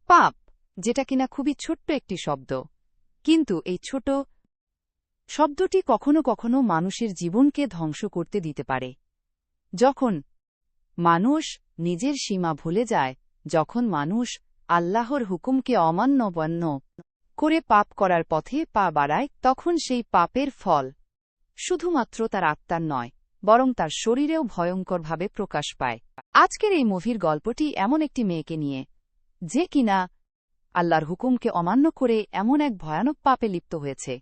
পাপ, যেটা কিনা খুবই ছোট্ট একটি শব্দ, কিন্তু এই ছোট শব্দটি কখনো কখনো মানুষের জীবনকে ধ্বংস করতে দিতে পারে। যখন মানুষ নিজের সীমা ভুলে যায়, যখন মানুষ আল্লাহর হুকুমকে অমান্য করে পাপ করার পথে পা বাড়ায়, তখন সেই পাপের ফল শুধুমাত্র তার আত্মার নয়, বরং তার শরীরেও ভয়ঙ্করভাবে প্রকাশ পায়। আজকের এই মুভির গল্পটি এমন একটি মেয়েকে নিয়ে, যে কিনা আল্লাহর হুকুমকে অমান্য করে এমন এক ভয়ানক পাপে লিপ্ত হয়েছে,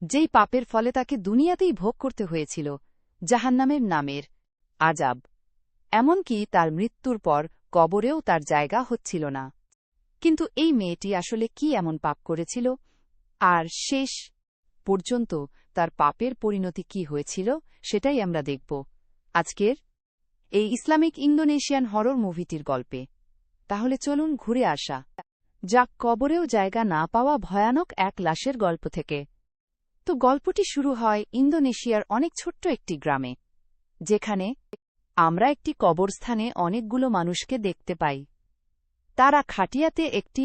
যেই পাপের ফলে তাকে দুনিয়াতেই ভোগ করতে হয়েছিল জাহান্নামের নামের আযাব। এমনকি তার মৃত্যুর পর কবরেও তার জায়গা হচ্ছিল না। কিন্তু এই মেয়েটি আসলে কি এমন পাপ করেছিল, আর শেষ পর্যন্ত তার পাপের পরিণতি কি হয়েছিল, সেটাই আমরা দেখব আজকের এই ইসলামিক ইন্দোনেশিয়ান হরর মুভিটির গল্পে। তাহলে চলুন ঘুরে আসা যাক কবরেও জায়গা না পাওয়া ভয়ানক এক লাশের গল্প থেকে। তো গল্পটি শুরু হয় ইন্দোনেশিয়ার অনেক ছোট্ট একটি গ্রামে, যেখানে আমরা একটি কবরস্থানে অনেকগুলো মানুষকে দেখতে পাই। তারা খাটিয়াতে একটি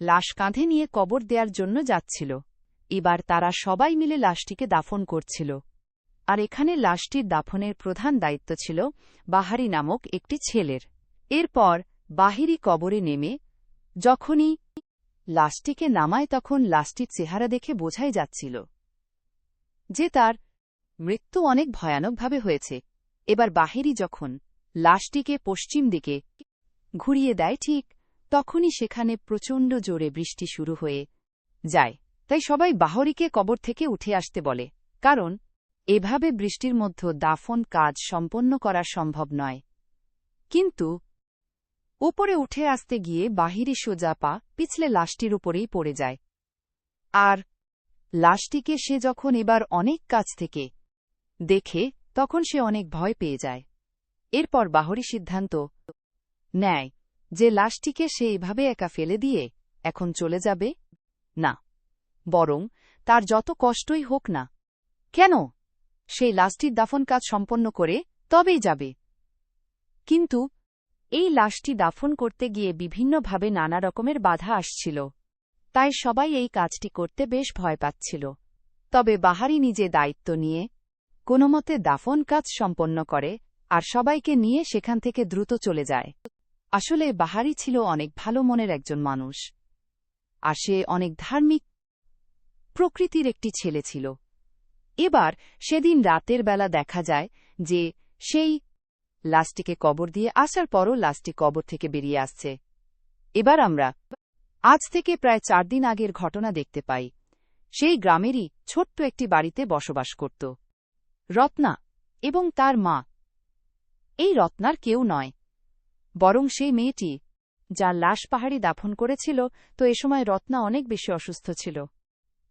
লাশ কাঁধে নিয়ে কবর দেওয়ার জন্য যাচ্ছিল। এবার তারা সবাই মিলে লাশটিকে দাফন করছিল। আর এখানে লাশটির দাফনের প্রধান দায়িত্ব ছিল বাহারি নামক একটি ছেলের। এরপর বাহিরি কবরে নেমে যখনই লাশটিকে নামায়, তখন লাশটির চেহারা দেখে বোঝাই যাচ্ছিল যে তার মৃত্যু অনেক ভয়ানকভাবে হয়েছে। এবার বাহিরি যখন লাশটিকে পশ্চিম দিকে ঘুরিয়ে দেয়, ঠিক তখনই সেখানে প্রচণ্ড জোরে বৃষ্টি শুরু হয়ে যায়। তাই সবাই বাহরিকে কবর থেকে উঠে আসতে বলে, কারণ এভাবে বৃষ্টির মধ্যে দাফন কাজ সম্পন্ন করা সম্ভব নয়। কিন্তু উপরে উঠে আসতে গিয়ে বাহিরি সোজা পা পিছলে লাশটির উপরেই পড়ে যায়। আর লাশটিকে সে যখন এবার অনেক কাছ থেকে দেখে, তখন সে অনেক ভয় পেয়ে যায়। এরপর বাহরি সিদ্ধান্ত নেয় যে লাশটিকে সে এভাবে একা ফেলে দিয়ে এখন চলে যাবে না, বরং তার যত কষ্টই হোক না কেন, সেই লাশটির দাফন কাজ সম্পন্ন করে তবেই যাবে। কিন্তু এই লাশটি দাফন করতে গিয়ে বিভিন্নভাবে নানা রকমের বাধা আসছিল, তাই সবাই এই কাজটি করতে বেশ ভয় পাচ্ছিল। তবে বাহারি নিজে দায়িত্ব নিয়ে কোনোমতে দাফন কাজ সম্পন্ন করে আর সবাইকে নিয়ে সেখান থেকে দ্রুত চলে যায়। আসলে বাহারি ছিল অনেক ভালো মনের একজন মানুষ, আর সে অনেক ধার্মিক প্রকৃতির একটি ছেলে ছিল। এবার সেদিন রাতের বেলা দেখা যায় যে সেই লাশটিকে কবর দিয়ে আসার পরও লাশটি কবর থেকে বেরিয়ে আসছে। এবার আমরা আজ থেকে প্রায় 4 দিন আগের ঘটনা দেখতে পাই। সেই গ্রামেরই ছোট্ট একটি বাড়িতে বসবাস করত রত্না এবং তার মা। এই রত্নার কেউ নয়, বরং সেই মেয়েটি যার লাশ পাহাড়ি দাফন করেছিল। তো এ সময় রত্না অনেক বেশি অসুস্থ ছিল,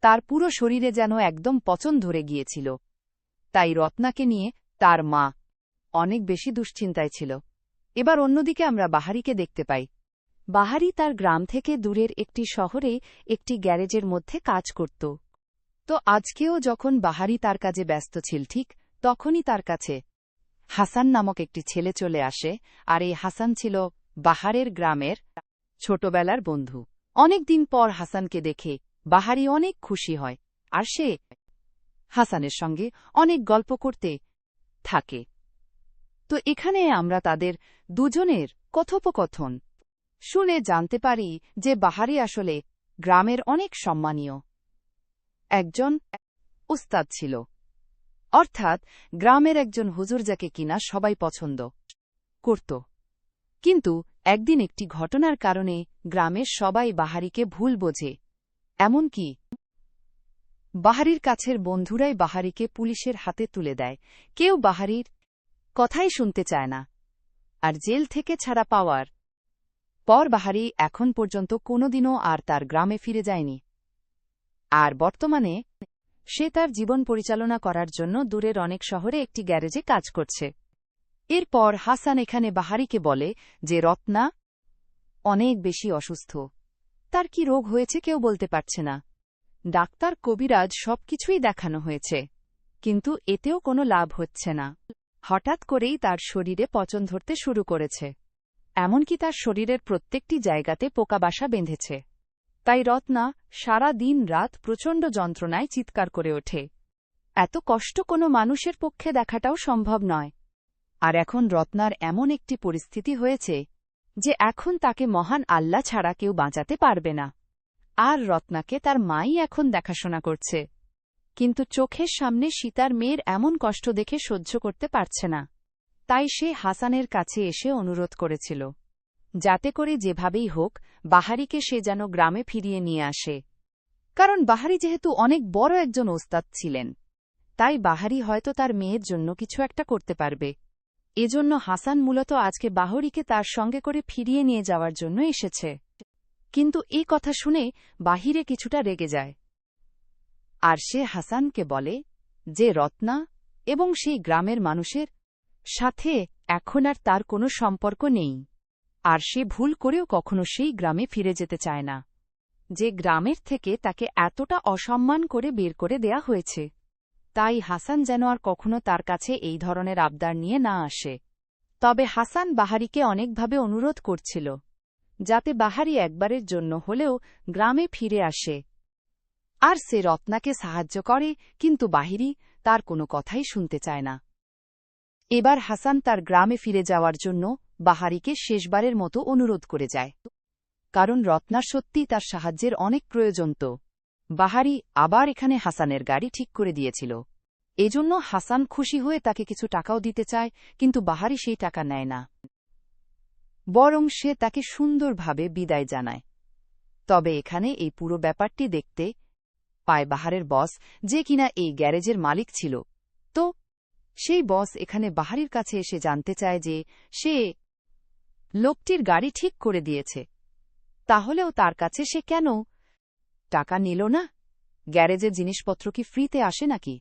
তার পুরো শরীরে যেন একদম পচন ধরে গিয়েছিল। তাই রত্নাকে নিয়ে তার মা অনেক বেশি দুশ্চিন্তায় ছিল। এবার অন্যদিকে আমরা বাহারিকে দেখতে পাই। বাহারি তার গ্রাম থেকে দূরের একটি শহরে একটি গ্যারেজের মধ্যে কাজ করত। তো আজকেও যখন বাহারি তার কাজে ব্যস্ত ছিল, ঠিক তখনই তার কাছে হাসান নামক একটি ছেলে চলে আসে। আর এই হাসান ছিল বাহারের গ্রামের ছোটবেলার বন্ধু। অনেক দিন পর হাসানকে দেখে বাহারি অনেক খুশি হয়, আর সে হাসানের সঙ্গে অনেক গল্প করতে থাকে। তো এখানে আমরা তাদের দুজনের কথোপকথন শুনে জানতে পারি যে বাহারি আসলে গ্রামের অনেক সম্মানীয় একজন উস্তাদ ছিল, অর্থাৎ গ্রামের একজন হুজুর যাকে কিনা সবাই পছন্দ করত। কিন্তু একদিন একটি ঘটনার কারণে গ্রামের সবাই বাহারিকে ভুল বোঝে। এমনকি বাহারির কাছের বন্ধুরাই বাহারিকে পুলিশের হাতে তুলে দেয়। কেউ বাহারির কথাই শুনতে চায় না। আর জেল থেকে ছাড়া পাওয়ার পর বাহারি এখন পর্যন্ত কোনোদিনও আর তার গ্রামে ফিরে যায়নি। আর বর্তমানে সে তার জীবন পরিচালনা করার জন্য দূরের অনেক শহরে একটি গ্যারেজে কাজ করছে। এরপর হাসান এখানে বাহারিকে বলে যে রত্না অনেক বেশি অসুস্থ, তার কি রোগ হয়েছে কেউ বলতে পারছে না। ডাক্তার, কবিরাজ সবকিছুই দেখানো হয়েছে, কিন্তু এতেও কোনো লাভ হচ্ছে না। হঠাৎ করেই তার শরীরে পচন ধরতে শুরু করেছে। এমনকি তার শরীরের প্রত্যেকটি জায়গাতে পোকা বাসা বেঁধেছে। তাই রত্না সারা দিন রাত প্রচণ্ড যন্ত্রণায় চিৎকার করে ওঠে। এত কষ্ট কোনো মানুষের পক্ষে দেখাটাও সম্ভব নয়। আর এখন রত্নার এমন একটি পরিস্থিতি হয়েছে যে এখন তাকে মহান আল্লাহ ছাড়া কেউ বাঁচাতে পারবে না। আর রত্নাকে তার মাই এখন দেখাশোনা করছে। কিন্তু চোখের সামনে সীতার মেয়ের এমন কষ্ট দেখে সহ্য করতে পারছে না। তাই সে হাসানের কাছে এসে অনুরোধ করেছিল, যাতে করে যেভাবেই হোক বাহারিকে সে যেন গ্রামে ফিরিয়ে নিয়ে আসে। কারণ বাহারি যেহেতু অনেক বড় একজন ওস্তাদ ছিলেন, তাই বাহারি হয়তো তার মেয়ের জন্য কিছু একটা করতে পারবে। এজন্য হাসান মূলত আজকে বাহরিকে তার সঙ্গে করে ফিরিয়ে নিয়ে যাওয়ার জন্য এসেছে। কিন্তু এই কথা শুনে বাহিরে কিছুটা রেগে যায়। আর সে হাসানকে বলে যে রত্না এবং সেই গ্রামের মানুষের সাথে এখন আর তার কোনো সম্পর্ক নেই। আর সে ভুল করেও কখনো সেই গ্রামে ফিরে যেতে চায় না, যে গ্রামের থেকে তাকে এতটা অসম্মান করে বের করে দেয়া হয়েছে। তাই হাসান যেন আর কখনো তার কাছে এই ধরনের আবদার নিয়ে না আসে। তবে হাসান বাহারিকে অনেকভাবে অনুরোধ করছিল, যাতে বাহারি একবারের জন্য হলেও গ্রামে ফিরে আসে। আর সে রত্নাকে সাহায্য করে, কিন্তু বাহিরি তার কোনো কথাই শুনতে চায় না। এবার হাসান তার গ্রামে ফিরে যাওয়ার জন্য বাহারিকে শেষবারের মতো অনুরোধ করে যায়, কারণ রত্নার সত্যি তার সাহায্যের অনেক প্রয়োজন। তো বাহারি আবার এখানে হাসানের গাড়ি ঠিক করে দিয়েছিল। এজন্য হাসান খুশি হয়ে তাকে কিছু টাকাও দিতে চায়, কিন্তু বাহারি সেই টাকা নেয় না, বরং সে তাকে সুন্দরভাবে বিদায় জানায়। তবে এখানে এই পুরো ব্যাপারটি দেখতে পায় বাহারের বস, যে কিনা এই গ্যারেজের মালিক ছিল। তো সেই বস এখানে বাহারির কাছে এসে জানতে চায় যে সে লোকটির গাড়ি ঠিক করে দিয়েছে, তাহলেও তার কাছে সে কেন টাকা নিল না? গ্যারেজের জিনিসপত্র কি ফ্রিতে আসে নাকি?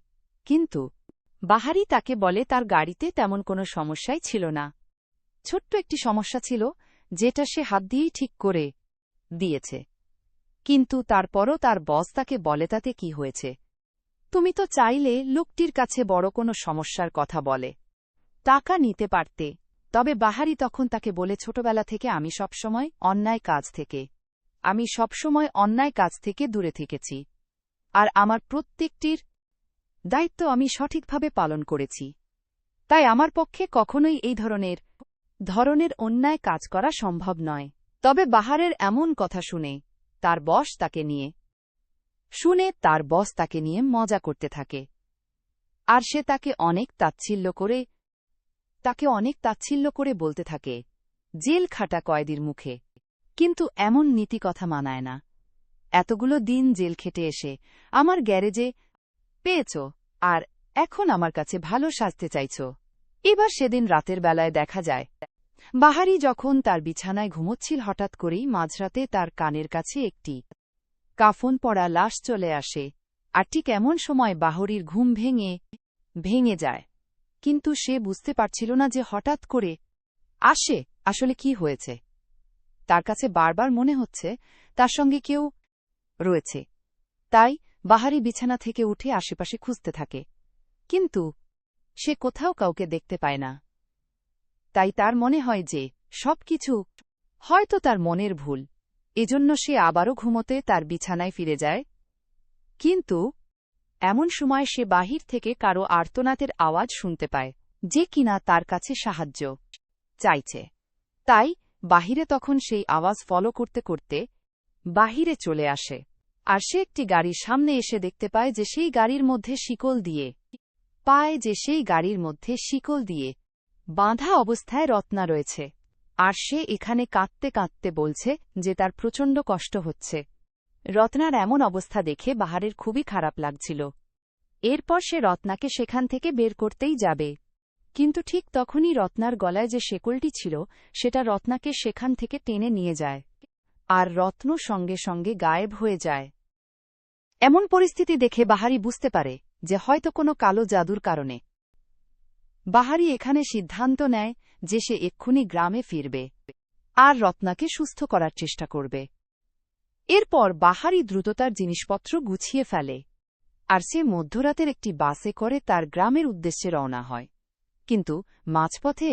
কিন্তু বাহারি তাকে বলে তার গাড়িতে তেমন কোনো সমস্যাই ছিল না। ছোট্ট একটি সমস্যা ছিল, যেটা সে হাত দিয়েই ঠিক করে দিয়েছে। কিন্তু তারপরও তার বস তাকে বলে তাতে কি হয়েছে? তুমি তো চাইলে লোকটির কাছে বড় কোনো সমস্যার কথা বলে টাকা নিতে পারতে। তবে বাহারি তখন তাকে বলে ছোটবেলা থেকে আমি সবসময় অন্যায় কাজ থেকে দূরে থেকেছি, আর আমার প্রত্যেকটির দায়িত্ব আমি সঠিকভাবে পালন করেছি। তাই আমার পক্ষে কখনোই এই ধরনের অন্যায় কাজ করা সম্ভব নয়। তবে বাহারের এমন কথা শুনে তার বস তাকে নিয়ে মজা করতে থাকে। আর সে তাকে অনেক তাচ্ছিল্য করে বলতে থাকে জেল খাটা কয়েদির মুখে। কিন্তু এমন নীতি কথা মানায় না। এতগুলো দিন জেল খেটে এসে আমার গ্যারেজে পেয়েছ, আর এখন আমার কাছে ভালো সাজতে চাইছ। এবার সেদিন রাতের বেলায় দেখা যায় বাহারি যখন তার বিছানায় ঘুমোচ্ছিল, হঠাৎ করেই মাঝরাতে তার কানের কাছে একটি কাফন পরা লাশ চলে আসে। আর ঠিক এমন সময় বাহরির ঘুম ভেঙে যায়। কিন্তু সে বুঝতে পারছিল না যে হঠাৎ করে আসলে কি হয়েছে। তার কাছে বারবার মনে হচ্ছে তার সঙ্গে কেউ রয়েছে। তাই বাহারি বিছানা থেকে উঠে আশেপাশে খুঁজতে থাকে, কিন্তু সে কোথাও কাউকে দেখতে পায় না। তাই তার মনে হয় যে সবকিছু হয়তো তার মনের ভুল। এজন্য সে আবারও ঘুমোতে তার বিছানায় ফিরে যায়। কিন্তু এমন সময় সে বাহির থেকে কারো আর্তনাদের আওয়াজ শুনতে পায়, যে কিনা তার কাছে সাহায্য চাইছে। তাই বাহিরে তখন সেই আওয়াজ ফলো করতে করতে বাহিরে চলে আসে। আর সে একটি গাড়ির সামনে এসে দেখতে পায় যে সেই গাড়ির মধ্যে শিকল দিয়ে বাঁধা অবস্থায় রত্না রয়েছে। আর সে এখানে কাঁদতে কাঁদতে বলছে যে তার প্রচণ্ড কষ্ট হচ্ছে। রত্নার এমন অবস্থা দেখে বাহারের খুবই খারাপ লাগছিল। এরপর সে রত্নাকে সেখান থেকে বের করতেই যাবে, কিন্তু ঠিক তখনই রত্নার গলায় যে শেকলটি ছিল সেটা রত্নাকে সেখান থেকে টেনে নিয়ে যায়, আর রত্ন সঙ্গে সঙ্গে গায়েব হয়ে যায়। এমন পরিস্থিতি দেখে বাহারি বুঝতে পারে যে হয়তো কোনো কালো জাদুর কারণে। বাহারি এখানে সিদ্ধান্ত নেয় যে সে এক্ষুনি গ্রামে ফিরবে আর রত্নাকে সুস্থ করার চেষ্টা করবে। এরপর বাহারি দ্রুততার জিনিসপত্র গুছিয়ে ফেলে, আর সে মধ্যরাতের একটি বাসে করে তার গ্রামের উদ্দেশ্যে রওনা হয়। কিন্তু মাঝপথে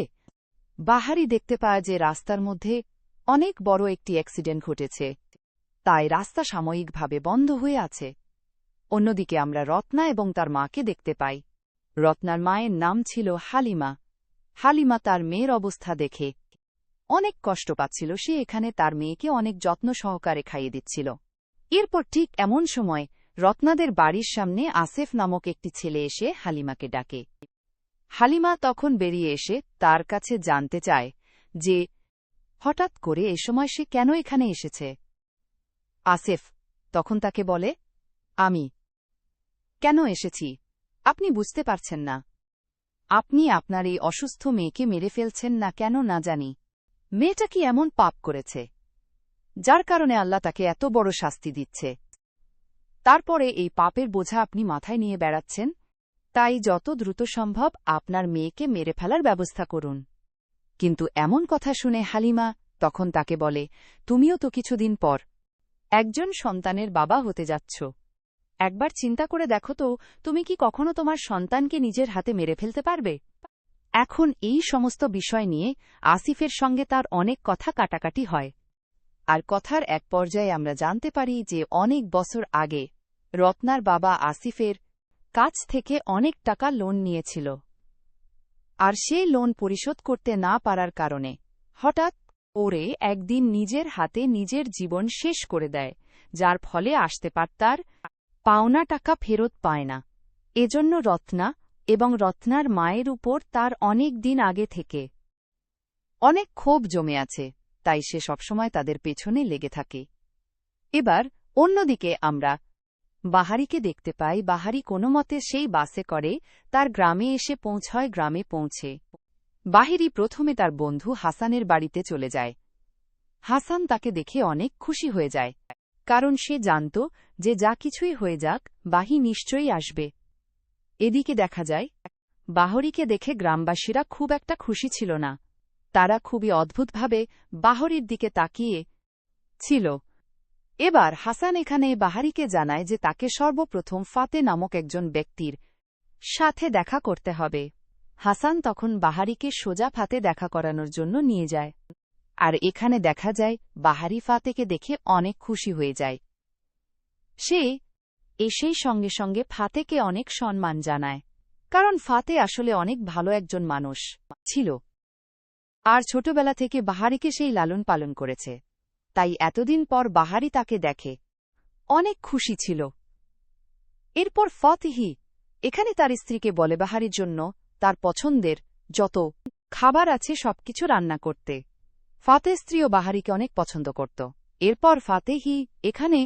বাহারি দেখতে পায় যে রাস্তার মধ্যে অনেক বড় একটি অ্যাক্সিডেন্ট ঘটেছে, তাই রাস্তা সাময়িকভাবে বন্ধ হয়ে আছে। অন্যদিকে আমরা রত্না এবং তার মাকে দেখতে পাই। রত্নার মায়ের নাম ছিল হালিমা। হালিমা তার মেয়ের অবস্থা দেখে অনেক কষ্ট পাচ্ছিল। সে এখানে তার মেয়েকে অনেক যত্ন সহকারে খাইয়ে দিচ্ছিল। এরপর ঠিক এমন সময় রত্নাদের বাড়ির সামনে আসেফ নামক একটি ছেলে এসে হালিমাকে ডাকে। হালিমা তখন বেরিয়ে এসে তার কাছে জানতে চায় যে হঠাৎ করে এ সময় সে কেন এখানে এসেছে। আসেফ তখন তাকে বলে, আমি কেন এসেছি আপনি বুঝতে পারছেন না। আপনি আপনার এই অসুস্থ মেয়েকে মেরে ফেলছেন না কেন না জানি। মেয়েটা কি এমন পাপ করেছে যার কারণে আল্লাহ তাকে এত বড় শাস্তি দিচ্ছে? তারপরে এই পাপের বোঝা আপনি মাথায় নিয়ে বেড়াচ্ছেন। তাই যত দ্রুত সম্ভব আপনার মেয়েকে মেরে ফেলার ব্যবস্থা করুন। কিন্তু এমন কথা শুনে হালিমা তখন তাকে বলে, তুমিও তো কিছুদিন পর একজন সন্তানের বাবা হতে যাচ্ছ। একবার চিন্তা করে দেখো তো, তুমি কি কখনো তোমার সন্তানকে নিজের হাতে মেরে ফেলতে পারবে? এখন এই সমস্ত বিষয় নিয়ে আসিফের সঙ্গে তার অনেক কথা কাটাকাটি হয়। আর কথার এক পর্যায়ে আমরা জানতে পারি যে অনেক বছর আগে রত্নার বাবা আসিফের কাছ থেকে অনেক টাকা লোন নিয়েছিল। আর সেই লোন পরিশোধ করতে না পারার কারণে হঠাৎ ওরে একদিন নিজের হাতে নিজের জীবন শেষ করে দেয়, যার ফলে আসতে তার পাওনা টাকা ফেরত পায় না। এজন্য রত্না এবং রত্নার মায়ের উপর তার অনেক দিন আগে থেকে অনেক ক্ষোভ জমে আছে, তাই সে সবসময় তাদের পেছনে লেগে থাকে। এবার অন্যদিকে আমরা বাহারিকে দেখতে পাই। বাহারি কোনোমতে সেই বাসে করে তার গ্রামে এসে পৌঁছয়। গ্রামে পৌঁছে বাহিরি প্রথমে তার বন্ধু হাসানের বাড়িতে চলে যায়। হাসান তাকে দেখে অনেক খুশি হয়ে যায়, কারণ সে জানত যে যা কিছুই হয়ে যাক বাহি নিশ্চয়ই আসবে। এদিকে দেখা যায় বাহরিকে দেখে গ্রামবাসীরা খুব একটা খুশি ছিল না। তারা খুবই অদ্ভুতভাবে বাহরির দিকে তাকিয়ে ছিল। এবার হাসান এখানে বাহারিকে জানায় যে তাকে সর্বপ্রথম ফাতে নামক একজন ব্যক্তির সাথে দেখা করতে হবে। হাসান তখন বাহারিকে সোজা ফাতে দেখা করানোর জন্য নিয়ে যায়। আর এখানে দেখা যায় বাহারি ফাতেকে দেখে অনেক খুশি হয়ে যায়। সে এসেই সঙ্গে সঙ্গে ফাতেকে অনেক সম্মান জানায়, কারণ ফাতে আসলে অনেক ভালো একজন মানুষ ছিল। আর ছোটবেলা থেকে বাহারিকে সেই লালন পালন করেছে, তাই এতদিন পর বাহারি তাকে দেখে অনেক খুশি ছিল। এরপর ফতেহি এখানে তার স্ত্রীকে বলে বাহারির জন্য তার পছন্দের যত খাবার আছে সবকিছু রান্না করতে। ফাতে স্ত্রীও বাহারিকে অনেক পছন্দ করত। এরপর ফাতেহি এখানে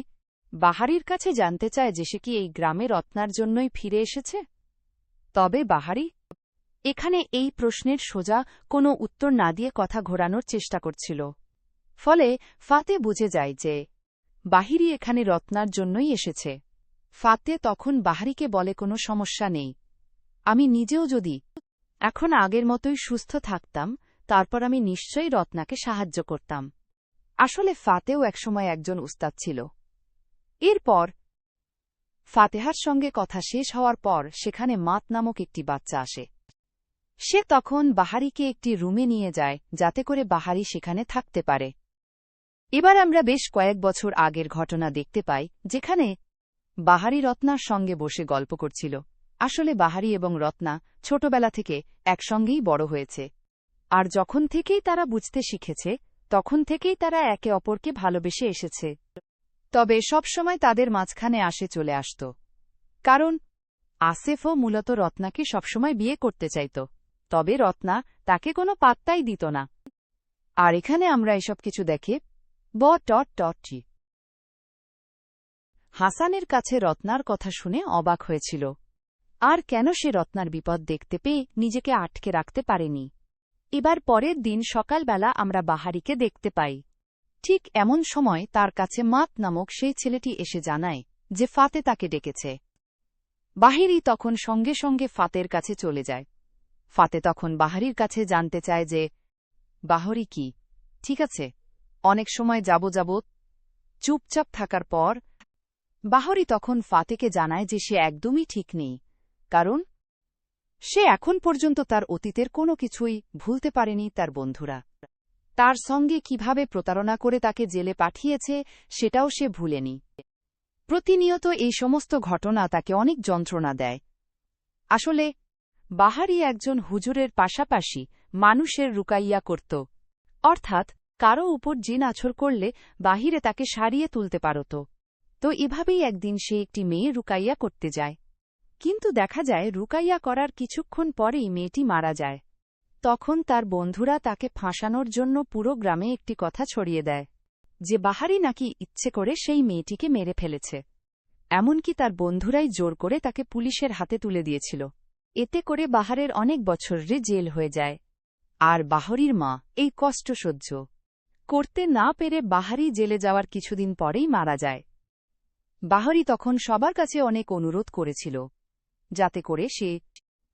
বাহারির কাছে জানতে চায় যে সে কি এই গ্রামে রত্নার জন্যই ফিরে এসেছে। তবে বাহারি এখানে এই প্রশ্নের সোজা কোনো উত্তর না দিয়ে কথা ঘোরানোর চেষ্টা করছিল। ফলে ফাতে বুঝে যায় যে বাহিরি এখানে রত্নার জন্যই এসেছে। ফাতে তখন বাহারিকে বলে, কোনো সমস্যা নেই, আমি নিজেও যদি এখন আগের মতোই সুস্থ থাকতাম তারপর আমি নিশ্চয়ই রত্নাকে সাহায্য করতাম। আসলে ফাতেও একসময় একজন উস্তাদ ছিল। এরপর ফাতেহার সঙ্গে কথা শেষ হওয়ার পর সেখানে মাত নামক একটি বাচ্চা আসে। সে তখন বাহারিকে একটি রুমে নিয়ে যায় যাতে করে বাহারি সেখানে থাকতে পারে। এবার আমরা বেশ কয়েক বছর আগের ঘটনা দেখতে পাই, যেখানে বাহারি রত্নার সঙ্গে বসে গল্প করছিল। আসলে বাহারি এবং রত্না ছোটবেলা থেকে একসঙ্গেই বড় হয়েছে, আর যখন থেকেই তারা বুঝতে শিখেছে তখন থেকেই তারা একে অপরকে ভালোবেসে এসেছে। তবে সবসময় তাদের মাঝখানে চলে আসত, কারণ আসেফও মূলত রত্নাকে সবসময় বিয়ে করতে চাইত, তবে রত্না তাকে কোনো পাত্তাই দিত না। আর এখানে আমরা এসব কিছু দেখে হাসানের কাছে রত্নার কথা শুনে অবাক হয়েছিল। আর কেন সে রত্নার বিপদ দেখতে পেয়ে নিজেকে আটকে রাখতে পারেনি। এবার পরের দিন সকালবেলা আমরা বাহারিকে দেখতে পাই। ঠিক এমন সময় তার কাছে মাত নামক সেই ছেলেটি এসে জানায় যে ফাতে তাকে ডেকেছে। বাহিরি তখন সঙ্গে সঙ্গে ফাতের কাছে চলে যায়। ফাতে তখন বাহারির কাছে জানতে চায় যে বাহারি কি ঠিক আছে। অনেক সময় যাবত চুপচাপ থাকার পর বাহারি তখন ফাতেকে জানায় যে সে একদমই ঠিক নেই, কারণ সে এখন পর্যন্ত তার অতীতের কোনো কিছুই ভুলতে পারেনি। তার বন্ধুরা তার সঙ্গে কিভাবে প্রতারণা করে তাকে জেলে পাঠিয়েছে সেটাও সে ভুলেনি। প্রতিনিয়ত এই সমস্ত ঘটনা তাকে অনেক যন্ত্রণা দেয়। আসলে বাহারি একজন হুজুরের পাশাপাশি মানুষের রুকাইয়া করত, অর্থাৎ কারো উপর জিন আছর করলে বাহিরে তাকে সারিয়ে তুলতে পারত। তো এভাবেই একদিন সে একটি মেয়ে রুকাইয়া করতে যায়, কিন্তু দেখা যায় রুকাইয়া করার কিছুক্ষণ পরেই মেয়েটি মারা যায়। তখন তার বন্ধুরা তাকে ফাঁসানোর জন্য পুরো গ্রামে একটি কথা ছড়িয়ে দেয় যে বাহারি নাকি ইচ্ছে করে সেই মেয়েটিকে মেরে ফেলেছে। এমনকি তার বন্ধুরাই জোর করে তাকে পুলিশের হাতে তুলে দিয়েছিল। এতে করে বাহারের অনেক বছরের জেল হয়ে যায়। আর বাহরির মা এই কষ্ট সহ্য করতে না পেরে বাহারি জেলে যাওয়ার কিছুদিন পরেই মারা যায়। বাহরি তখন সবার কাছে অনেক অনুরোধ করেছিল যাতে করে সে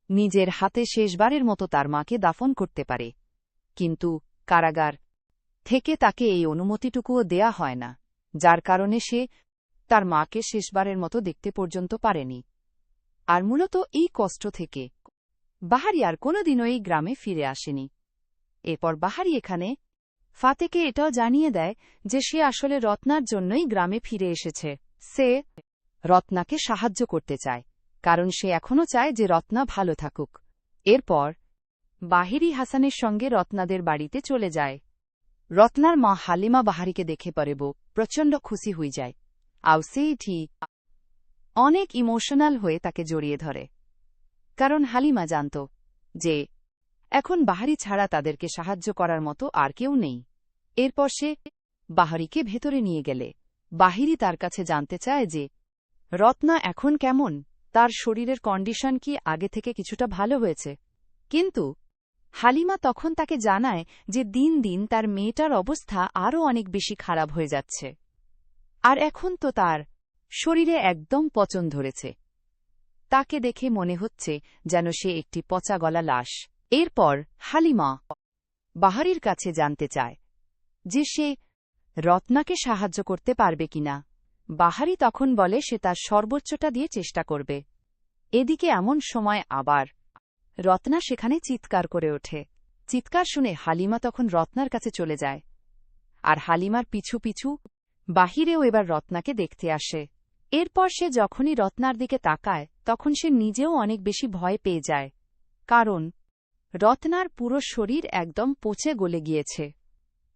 নিজের হাতে শেষবারের মতো তার মাকে দাফন করতে পারে, কিন্তু কারাগার থেকে তাকে এই অনুমতিটুকুও দেয়া হয় না, যার কারণে সে তার মাকে শেষবারের মতো দেখতে পর্যন্ত পারেনি। আর মূলত এই কষ্ট থেকে বাহারি আর কোনোদিনও এই গ্রামে ফিরে আসেনি। এরপর বাহারি এখানে ফাতেকে এটাও জানিয়ে দেয় যে সে আসলে রত্নার জন্যই গ্রামে ফিরে এসেছে। সে রত্নাকে সাহায্য করতে চায়, কারণ সে এখনও চায় যে রত্না ভালো থাকুক। এরপর বাহিরি হাসানের সঙ্গে রত্নাদের বাড়িতে চলে যায়। রত্নার মা হালিমা বাহারিকে দেখে পরে প্রচণ্ড খুশি হয়ে যায়, আর সেইটি অনেক ইমোশনাল হয়ে তাকে জড়িয়ে ধরে, কারণ হালিমা জানত যে এখন বাহারি ছাড়া তাদেরকে সাহায্য করার মতো আর কেউ নেই। এরপর সে বাহারিকে ভেতরে নিয়ে গেলে বাহিরি তার কাছে জানতে চায় যে রত্না এখন কেমন, তার শরীরের কন্ডিশন কি আগে থেকে কিছুটা ভালো হয়েছে। কিন্তু হালিমা তখন তাকে জানায় যে দিন দিন তার মেয়েটার অবস্থা আরও অনেক বেশি খারাপ হয়ে যাচ্ছে, আর এখন তো তার শরীরে একদম পচন ধরেছে। তাকে দেখে মনে হচ্ছে যেন সে একটি পচা গলা লাশ। এরপর হালিমা বাহারির কাছে জানতে চায় যে সে রত্নাকে সাহায্য করতে পারবে কিনা। বাহারি তখন বলে সে তার সর্বোচ্চটা দিয়ে চেষ্টা করবে। এদিকে এমন সময় আবার রত্না সেখানে চিৎকার করে ওঠে। চিৎকার শুনে হালিমা তখন রত্নার কাছে চলে যায়, আর হালিমার পিছু পিছু বাহিরেও এবার রত্নাকে দেখতে আসে। এরপর সে যখনই রত্নার দিকে তাকায় তখন সে নিজেও অনেক বেশি ভয় পেয়ে যায়, কারণ রত্নার পুরো শরীর একদম পচে গলে গিয়েছে,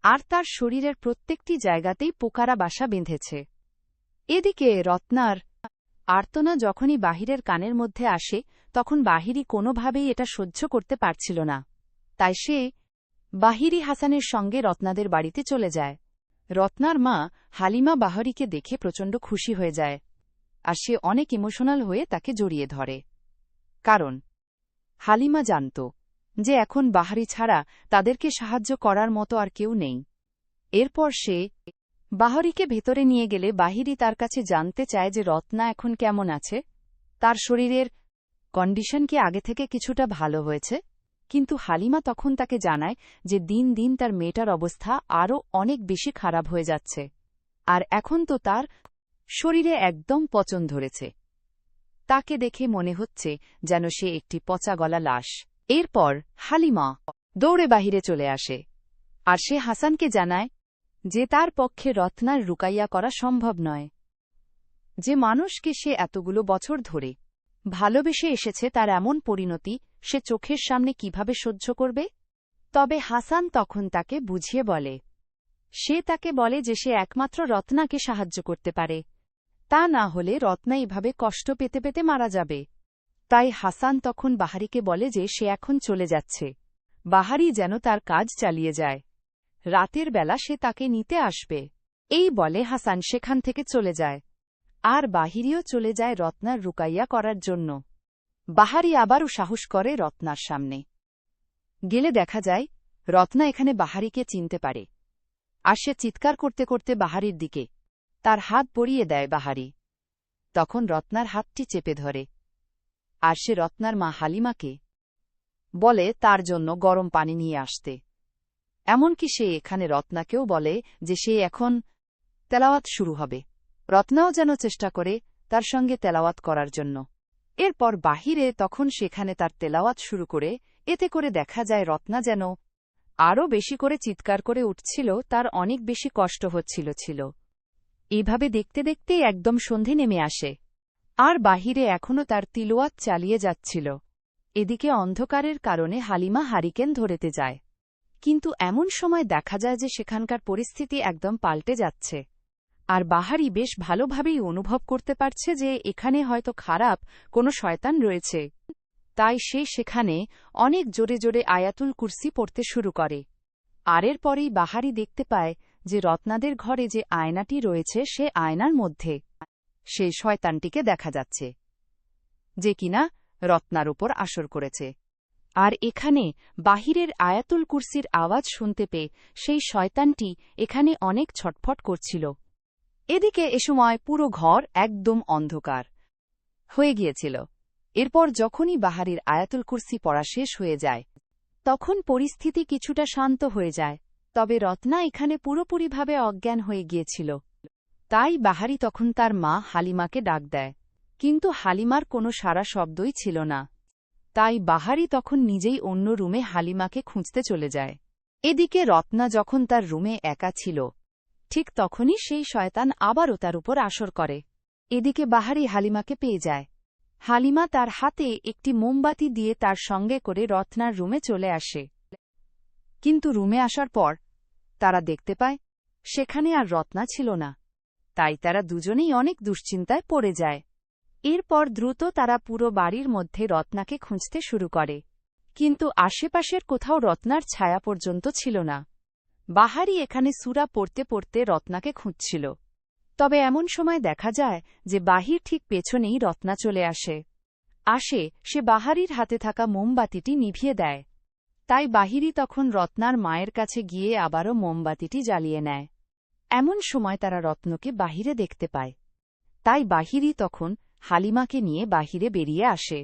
আর তার শরীরের প্রত্যেকটি জায়গাতেই পোকারা বাসা বেঁধেছে। এদিকে রত্নার আর্তনা যখনই বাহিরের কানের মধ্যে আসে তখন বাহিরি কোনোভাবেই এটা সহ্য করতে পারছিল না। তাই সে বাহিরি হাসানের সঙ্গে রত্নাদের বাড়িতে চলে যায়। রত্নার মা হালিমা বাহারিকে দেখে প্রচণ্ড খুশি হয়ে যায়, আর সে অনেক ইমোশনাল হয়ে তাকে জড়িয়ে ধরে, কারণ হালিমা জানত যে এখন বাহারি ছাড়া তাদেরকে সাহায্য করার মতো আর কেউ নেই। এরপর সে বাহারিকে ভেতরে নিয়ে গেলে বাহিরি তার কাছে জানতে চায় যে রত্না এখন কেমন আছে, তার শরীরের কন্ডিশন কি আগে থেকে কিছুটা ভালো হয়েছে। কিন্তু হালিমা তখন তাকে জানায় যে দিন দিন তার মেয়েটার অবস্থা আরও অনেক বেশি খারাপ হয়ে যাচ্ছে, আর এখন তো তার শরীরে একদম পচন ধরেছে। তাকে দেখে মনে হচ্ছে যেন সে একটি পচা গলা লাশ। এরপর হালিমা দৌড়ে বাহিরে চলে আসে, আর সে হাসানকে জানায় যে তার পক্ষে রত্নার রুকাইয়া করা সম্ভব নয়। যে মানুষকে সে এতগুলো বছর ধরে ভালোবেসে এসেছে তার এমন পরিণতি সে চোখের সামনে কিভাবে সহ্য করবে। তবে হাসান তখন তাকে বুঝিয়ে বলে, সে তাকে বলে যে সে একমাত্র রত্নাকে সাহায্য করতে পারে, তা না হলে রত্না এভাবে কষ্ট পেতে পেতে মারা যাবে। তাই হাসান তখন বাহারিকে বলে যে সে এখন চলে যাচ্ছে, বাহারি যেন তার কাজ চালিয়ে যায়, রাতের বেলা সে তাকে নিতে আসবে। এই বলে হাসান সেখান থেকে চলে যায়, আর বাহিরিও চলে যায় রত্নার রুকাইয়া করার জন্য। বাহারি আবারও সাহস করে রত্নার সামনে গেলে দেখা যায় রত্না এখানে বাহারিকে চিনতে পারে, আর সে চিৎকার করতে করতে বাহারির দিকে তার হাত বড়িয়ে দেয়। বাহারি তখন রত্নার হাতটি চেপে ধরে, আর সে রত্নার মা হালিমাকে বলে তার জন্য গরম পানি নিয়ে আসতে। এমনকি সে এখানে রত্নাকেও বলে যে সে এখন তেলাওয়াত শুরু হবে। রত্নাও যেন চেষ্টা করে তার সঙ্গে তেলাওয়াত করার জন্য। এরপর বাহিরে তখন সেখানে তার তেলাওয়াত শুরু করে, এতে করে দেখা যায় রত্না যেন আরও বেশি করে চিৎকার করে উঠছিল, তার অনেক বেশি কষ্ট হচ্ছিল। এইভাবে দেখতে দেখতেই একদম সন্ধে নেমে আসে, আর বাহিরে এখনও তার তিলাওয়াত চালিয়ে যাচ্ছিল। এদিকে অন্ধকারের কারণে হালিমা হারিকেন ধরতে যায়, কিন্তু এমন সময় দেখা যায় যে সেখানকার পরিস্থিতি একদম পাল্টে যাচ্ছে। আর বাহারি বেশ ভালোভাবেই অনুভব করতে পারছে যে এখানে হয়তো খারাপ কোনো শয়তান রয়েছে। তাই সে সেখানে অনেক জোরে জোরে আয়াতুল কুরসি পড়তে শুরু করে। আর এরপরেই বাহারি দেখতে পায় যে রত্নাদের ঘরে যে আয়নাটি রয়েছে সে আয়নার মধ্যে সেই শয়তানটিকে দেখা যাচ্ছে, যে কিনা রত্নার উপর আসর করেছে। আর এখানে বাহিরের আয়াতুল কুরসির আওয়াজ শুনতে পেয়ে সেই শয়তানটি এখানে অনেক ছটফট করছিল। এদিকে এ সময় পুরো ঘর একদম অন্ধকার হয়ে গিয়েছিল। এরপর যখনই বাহারির আয়াতুল কুরসি পড়া শেষ হয়ে যায়, তখন পরিস্থিতি কিছুটা শান্ত হয়ে যায়। তবে রত্না এখানে পুরোপুরিভাবে অজ্ঞান হয়ে গিয়েছিল। তাই বাহারি তখন তার মা হালিমাকে ডাক দেয়, কিন্তু হালিমার কোনো সাড়া শব্দই ছিল না। তাই বাহারি তখন নিজেই অন্য রুমে হালিমাকে খুঁজতে চলে যায়। এদিকে রত্না যখন তার রুমে একা ছিল, ঠিক তখনই সেই শয়তান আবারও তার উপর আসর করে। এদিকে বাহারি হালিমাকে পেয়ে যায়। হালিমা তার হাতে একটি মোমবাতি দিয়ে তার সঙ্গে করে রত্নার রুমে চলে আসে। কিন্তু রুমে আসার পর তারা দেখতে পায় সেখানে আর রত্না ছিল না। তাই তারা দুজনেই অনেক দুশ্চিন্তায় পড়ে যায়। এরপর দ্রুত তারা পুরো বাড়ির মধ্যে রত্নাকে খুঁজতে শুরু করে, কিন্তু আশেপাশের কোথাও রত্নার ছায়া পর্যন্ত ছিল না। বাহারি এখানে সূরা পড়তে পড়তে রত্নাকে খুঁজছিল। তবে এমন সময় দেখা যায় যে বাহির ঠিক পেছনেই রত্না চলে আসে সে বাহারির হাতে থাকা মোমবাতিটি নিভিয়ে দেয়। তাই বাহিরি তখন রত্নার মায়ের কাছে গিয়ে আবারও মোমবাতিটি জ্বালিয়ে নেয়। এমন সময় তারা রত্নকে বাহিরে দেখতে পায়। তাই বাহিরি তখন হালিমাকে নিয়ে বাহিরে বেরিয়ে আসে।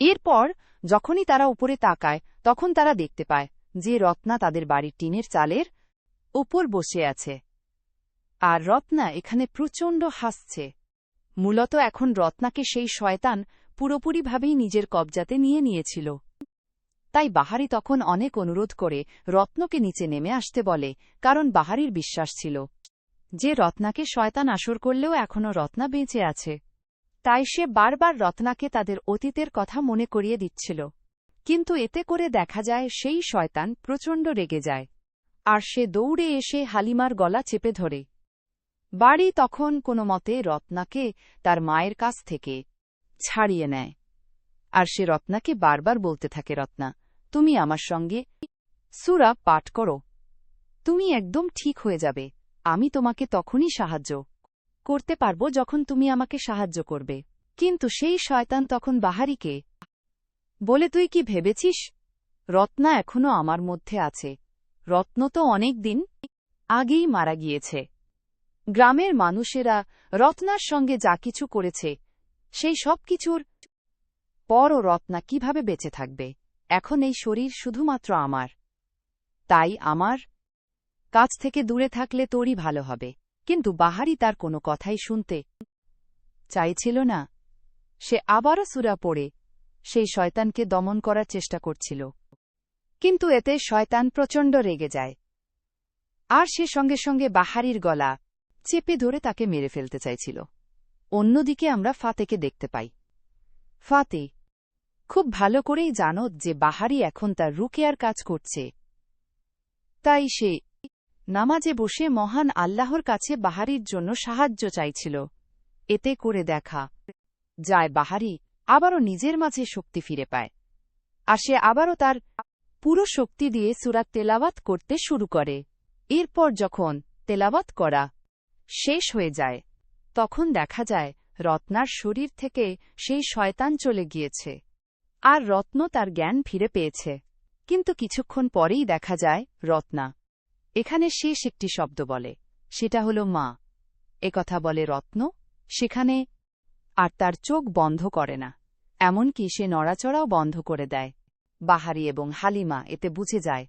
এরপর যখনই তারা উপরে তাকায়, তখন তারা দেখতে পায় যে রত্না তাদের বাড়ির টিনের চালের উপর বসে আছে। আর রত্না এখানে প্রচণ্ড হাসছে। মূলত এখন রত্নাকে সেই শয়তান পুরোপুরিভাবেই নিজের কবজাতে নিয়েছিল। তাই বাহারি তখন অনেক অনুরোধ করে রত্নকে নিচে নেমে আসতে বলে, কারণ বাহারির বিশ্বাস ছিল যে রত্নাকে শয়তান আসর করলেও এখনও রত্না বেঁচে আছে। তাই সে বারবার রত্নাকে তাদের অতীতের কথা মনে করিয়ে দিচ্ছিল। কিন্তু এতে করে দেখা যায় সেই শয়তান প্রচণ্ড রেগে যায়, আর সে দৌড়ে এসে হালিমার গলা চেপে ধরে। বাড়ি তখন কোনো মতে রত্নাকে তার মায়ের কাছ থেকে ছাড়িয়ে নেয়। আর সে রত্নাকে বারবার বলতে থাকে, রত্না, তুমি আমার সঙ্গে সূরা পাঠ করো, তুমি একদম ঠিক হয়ে যাবে। আমি তোমাকে তখনই সাহায্য করতে পারব যখন তুমি আমাকে সাহায্য করবে। কিন্তু সেই শয়তান তখন বাহারিকে বলে, তুই কি ভেবেছিস রত্না এখনো আমার মধ্যে আছে? রত্ন তো অনেক দিন আগেই মারা গিয়েছে। গ্রামের মানুষেরা রত্নার সঙ্গে যা কিছু করেছে সেই সব কিছুর পরও রত্না কিভাবে বেঁচে থাকবে? এখন এই শরীর শুধুমাত্র আমার। তাই আমার কাছ থেকে দূরে থাকলে তোরই ভালো হবে। কিন্তু বাহারি তার কোনো কথাই শুনতে চাইছিল না। সে আবারও সূরা পড়ে সেই শয়তানকে দমন করার চেষ্টা করছিল। কিন্তু এতে শয়তান প্রচণ্ড রেগে যায়, আর সে সঙ্গে সঙ্গে বাহারির গলা চেপে ধরে তাকে মেরে ফেলতে চাইছিল। অন্যদিকে আমরা ফাতেকে দেখতে পাই। ফাতে খুব ভালো করেই জানত যে বাহারি এখন তার রুকিয়ার কাজ করছে। তাই সে নামাজে বসে মহান আল্লাহর কাছে বাহারির জন্য সাহায্য চাইছিল। এতে করে দেখা যায় বাহারি আবারও নিজের মাঝে শক্তি ফিরে পায়, আর সে আবারও তার পুরো শক্তি দিয়ে সূরা তেলাওয়াত করতে শুরু করে। এরপর যখন তেলাওয়াত করা শেষ হয়ে যায়, তখন দেখা যায় রত্নার শরীর থেকে সেই শয়তান চলে গিয়েছে, আর রত্ন তার জ্ঞান ফিরে পেয়েছে। কিন্তু কিছুক্ষণ পরেই দেখা যায় রত্না এখানে শেষ একটি শব্দ বলে, সেটা হল মা। একথা বলে রত্ন সেখানে, আর তার চোখ বন্ধ করে না, এমনকি সে নড়াচড়াও বন্ধ করে দেয়। বাহারি এবং হালিমা এতে বুঝে যায়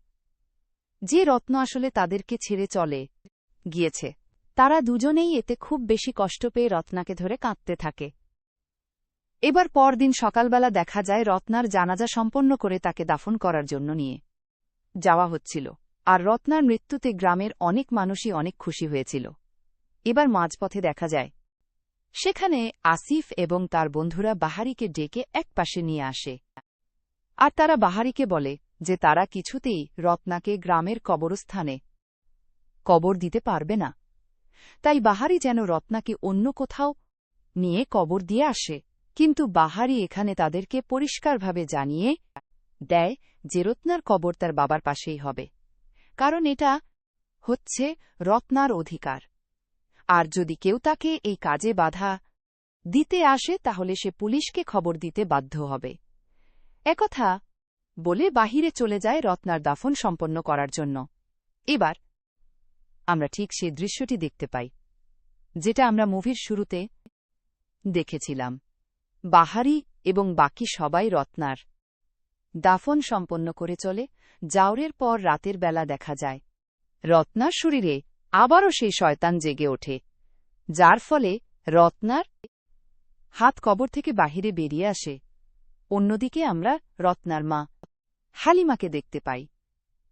যে রত্ন আসলে তাদেরকে ছেড়ে চলে গিয়েছে। তারা দুজনেই এতে খুব বেশি কষ্ট পেয়ে রত্নাকে ধরে কাঁদতে থাকে। এবার পরদিন সকালবেলা দেখা যায় রত্নার জানাজা সম্পন্ন করে তাকে দাফন করার জন্য নিয়ে যাওয়া হচ্ছিল, আর রত্নার মৃত্যুতে গ্রামের অনেক মানুষই অনেক খুশি হয়েছিল। এবার মাঝপথে দেখা যায় সেখানে আসিফ এবং তার বন্ধুরা বাহারিকে ডেকে একপাশে নিয়ে আসে, আর তারা বাহারিকে বলে যে তারা কিছুতেই রত্নাকে গ্রামের কবরস্থানে কবর দিতে পারবে না, তাই বাহারি যেন রত্নাকে অন্য কোথাও নিয়ে কবর দিয়ে আসে। কিন্তু বাহারি এখানে তাদেরকে পরিষ্কারভাবে জানিয়ে দেয় যে রত্নার কবর তার বাবার পাশেই হবে, কারণ এটা হচ্ছে রত্নার অধিকার, আর যদি কেউ তাকে এই কাজে বাধা দিতে আসে তাহলে সে পুলিশকে খবর দিতে বাধ্য হবে। একথা বলে বাহিরে চলে যায় রত্নার দাফন সম্পন্ন করার জন্য। এবার আমরা ঠিক সে দৃশ্যটি দেখতে পাই যেটা আমরা মুভির শুরুতে দেখেছিলাম। বাহারি এবং বাকি সবাই রত্নার দাফন সম্পন্ন করে চলে যাওয়ার পর রাতের বেলা দেখা যায় রত্নার শরীরে আবারও সেই শয়তান জেগে ওঠে, যার ফলে রত্নার হাত কবর থেকে বাহিরে বেরিয়ে আসে। অন্যদিকে আমরা রত্নার মা হালিমাকে দেখতে পাই,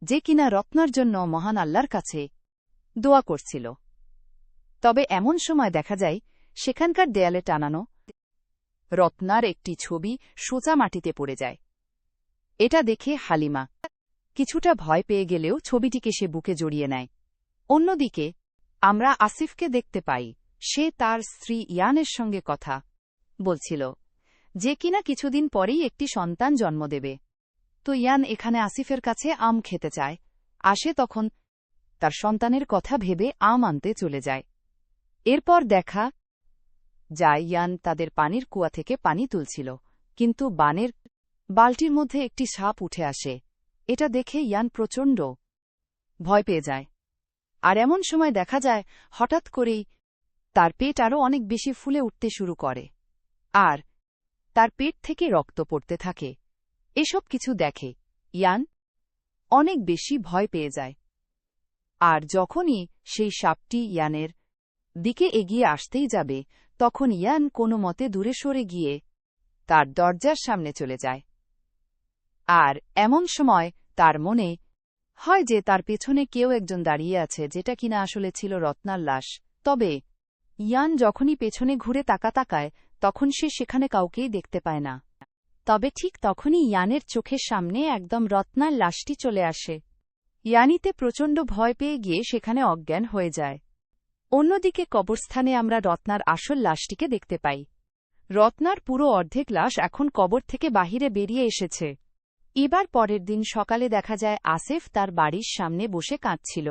যে কিনা রত্নার জন্য মহান আল্লাহর কাছে দোয়া করছিল। তবে এমন সময় দেখা যায় সেখানকার দেয়ালে টানানো রত্নার একটি ছবি সোজা মাটিতে পড়ে যায়। এটা দেখে হালিমা কিছুটা ভয় পেয়ে গেলেও ছবিটিকে সে বুকে জড়িয়ে নেয়। অন্যদিকে আমরা আসিফকে দেখতে পাই, সে তার স্ত্রী ইয়ানের সঙ্গে কথা বলছিল, যে কিনা কিছুদিন পরেই একটি সন্তান জন্ম দেবে। তো ইয়ান এখানে আসিফের কাছে আম খেতে চায়, আসে তখন তার সন্তানের কথা ভেবে আম আনতে চলে যায়। এরপর দেখা যায় ইয়ান তাদের পানির কুয়া থেকে পানি তুলছিল, কিন্তু বানের বালতির মধ্যে একটি সাপ উঠে আসে। এটা দেখে ইয়ান প্রচণ্ড ভয় পেয়ে যায়, আর এমন সময় দেখা যায় হঠাৎ করেই তার পেট আরও অনেক বেশি ফুলে উঠতে শুরু করে, আর তার পেট থেকে রক্ত পড়তে থাকে। এসব কিছু দেখে ইয়ান অনেক বেশি ভয় পেয়ে যায়, আর যখনই সেই সাপটি ইয়ানের দিকে এগিয়ে আসতেই যাবে তখন ইয়ান কোনো মতে দূরে সরে গিয়ে তার দরজার সামনে চলে যায়। আর এমন সময় তার মনে হয় যে তার পেছনে কেউ একজন দাঁড়িয়ে আছে, যেটা কিনা আসলে ছিল রত্নার লাশ। তবে ইয়ান যখনই পেছনে ঘুরে তাকায় তখন সে সেখানে কাউকেই দেখতে পায় না। তবে ঠিক তখনই ইয়ানের চোখের সামনে একদম রত্নার লাশটি চলে আসে। ইয়ানিতে প্রচণ্ড ভয় পেয়ে গিয়ে সেখানে অজ্ঞান হয়ে যায়। অন্যদিকে কবরস্থানে আমরা রত্নার আসল লাশটিকে দেখতে পাই। রত্নার পুরো অর্ধেক লাশ এখন কবর থেকে বাহিরে বেরিয়ে এসেছে। এবার পরের দিন সকালে দেখা যায় আসিফ তার বাড়ির সামনে বসে কাঁদছিল,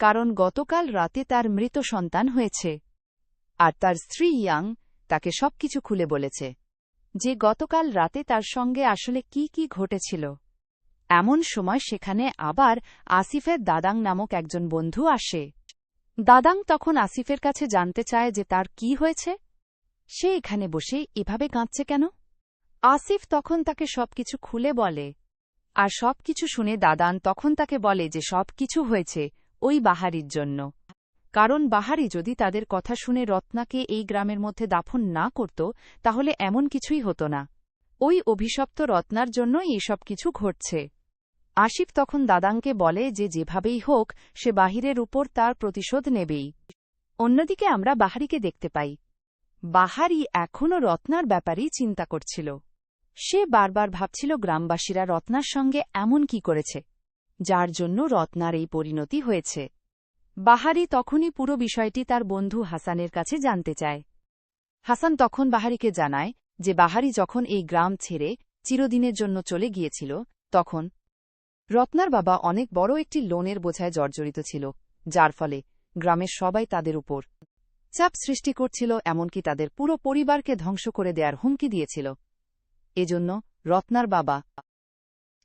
কারণ গতকাল রাতে তার মৃত সন্তান হয়েছে। আর তার স্ত্রী ইয়াং তাকে সবকিছু খুলে বলেছে যে গতকাল রাতে তার সঙ্গে আসলে কি ঘটেছিল। এমন সময় সেখানে আবার আসিফের দাদাং নামক একজন বন্ধু আসে। দাদাং তখন আসিফের কাছে জানতে চায় যে তার কি হয়েছে, সে এখানে বসে এভাবে কাঁদছে কেন। আসিফ তখন তাকে সবকিছু খুলে বলে, আর সবকিছু শুনে দাদান তখন তাকে বলে যে সবকিছু হয়েছে ওই বাহারির জন্য, কারণ বাহারি যদি তাদের কথা শুনে রত্নাকে এই গ্রামের মধ্যে দাফন না করত তাহলে এমন কিছুই হতো না। ওই অভিশপ্ত রত্নার জন্যই এসব কিছু ঘটছে। আসিফ তখন দাদাংকে বলে যে যেভাবেই হোক সে বাহিরের উপর তার প্রতিশোধ নেবেই। অন্যদিকে আমরা বাহারিকে দেখতে পাই। বাহারি এখনও রত্নার ব্যাপারেই চিন্তা করছিল। সে বারবার ভাবছিল গ্রামবাসীরা রত্নার সঙ্গে এমন কি করেছে যার জন্য রত্নার এই পরিণতি হয়েছে। বাহারি তখনই পুরো বিষয়টি তার বন্ধু হাসানের কাছে জানতে চায়। হাসান তখন বাহারিকে জানায় যে বাহারি যখন এই গ্রাম ছেড়ে চিরদিনের জন্য চলে গিয়েছিল তখন রত্নার বাবা অনেক বড় একটি লোনের বোঝায় জর্জরিত ছিল, যার ফলে গ্রামের সবাই তাদের উপর চাপ সৃষ্টি করছিল, এমনকি তাদের পুরো পরিবারকে ধ্বংস করে দেওয়ার হুমকি দিয়েছিল। এজন্য রত্নার বাবা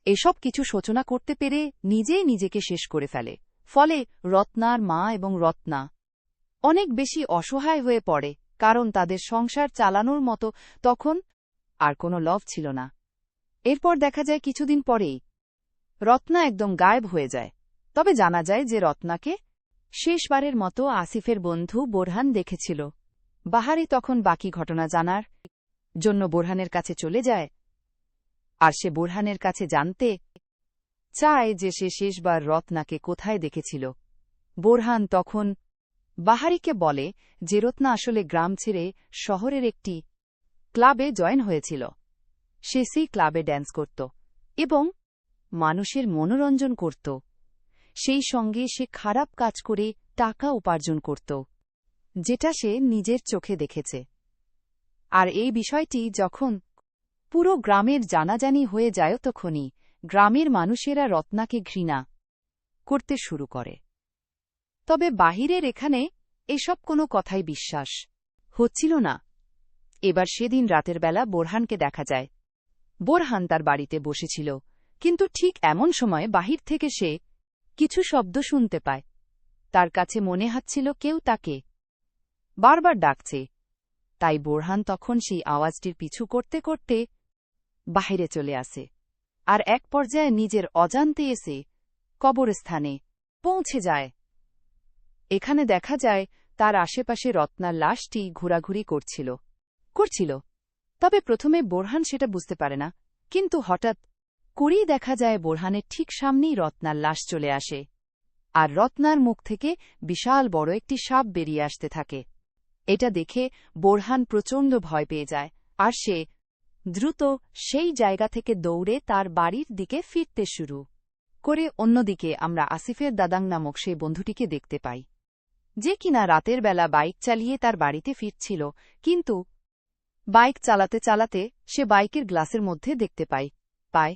এসব কিছু সূচনা করতে পেরে নিজেই নিজেকে শেষ করে ফেলে। ফলে রত্নার মা এবং রত্না অনেক বেশি অসহায় হয়ে পড়ে, কারণ তাদের সংসার চালানোর মতো তখন আর কোনো লভ ছিল না। এরপর দেখা যায় কিছুদিন পরেই রত্না একদম গায়েব হয়ে যায়। তবে জানা যায় যে রত্নাকে শেষবারের মতো আসিফের বন্ধু বোরহান দেখেছিল। বাহারি তখন বাকি ঘটনা জানার জন্য বোরহানের কাছে চলে যায়, আর সে বোরহানের কাছে জানতে চায় যে সে শেষবার রত্নাকে কোথায় দেখেছিল। বোরহান তখন বাহারিকে বলে যে রত্না আসলে গ্রাম ছেড়ে শহরের একটি ক্লাবে জয়েন হয়েছিল। সে সেই ক্লাবে ড্যান্স করত এবং মানুষের মনোরঞ্জন করত, সেই সঙ্গে সে খারাপ কাজ করে টাকা উপার্জন করত, যেটা সে নিজের চোখে দেখেছে। আর এই বিষয়টি যখন পুরো গ্রামের জানাজানি হয়ে যায় তখনই গ্রামের মানুষেরা রত্নাকে ঘৃণা করতে শুরু করে। তবে বাহিরের এখানে এসব কোনো কথাই বিশ্বাস হচ্ছিল না। এবার সেদিন রাতের বেলা বোরহানকে দেখা যায়। বোরহান তার বাড়িতে বসেছিল, কিন্তু ঠিক এমন সময় বাহির থেকে সে কিছু শব্দ শুনতে পায়। তার কাছে মনে হচ্ছিল কেউ তাকে বারবার ডাকছে। তাই বোরহান তখন সেই আওয়াজটির পিছু করতে করতে বাহিরে চলে আসে, আর এক পর্যায়ে নিজের অজান্তে এসে কবরস্থানে পৌঁছে যায়। এখানে দেখা যায় তার আশেপাশে রত্নার লাশটি ঘোরাঘুরি করছিল। তবে প্রথমে বোরহান সেটা বুঝতে পারে না, কিন্তু হঠাৎ করেই দেখা যায় বোরহানের ঠিক সামনেই রত্নার লাশ চলে আসে, আর রত্নার মুখ থেকে বিশাল বড় একটি সাপ বেরিয়ে আসতে থাকে। এটা দেখে বোরহান প্রচণ্ড ভয় পেয়ে যায়, আর সে দ্রুত সেই জায়গা থেকে দৌড়ে তার বাড়ির দিকে ফিরতে শুরু করে। অন্যদিকে আমরা আসিফের দাদাং নামক সেই বন্ধুটিকে দেখতে পাই, যে কিনা রাতের বেলা বাইক চালিয়ে তার বাড়িতে ফিরছিল, কিন্তু বাইক চালাতে চালাতে সে বাইকের গ্লাসের মধ্যে দেখতে পায়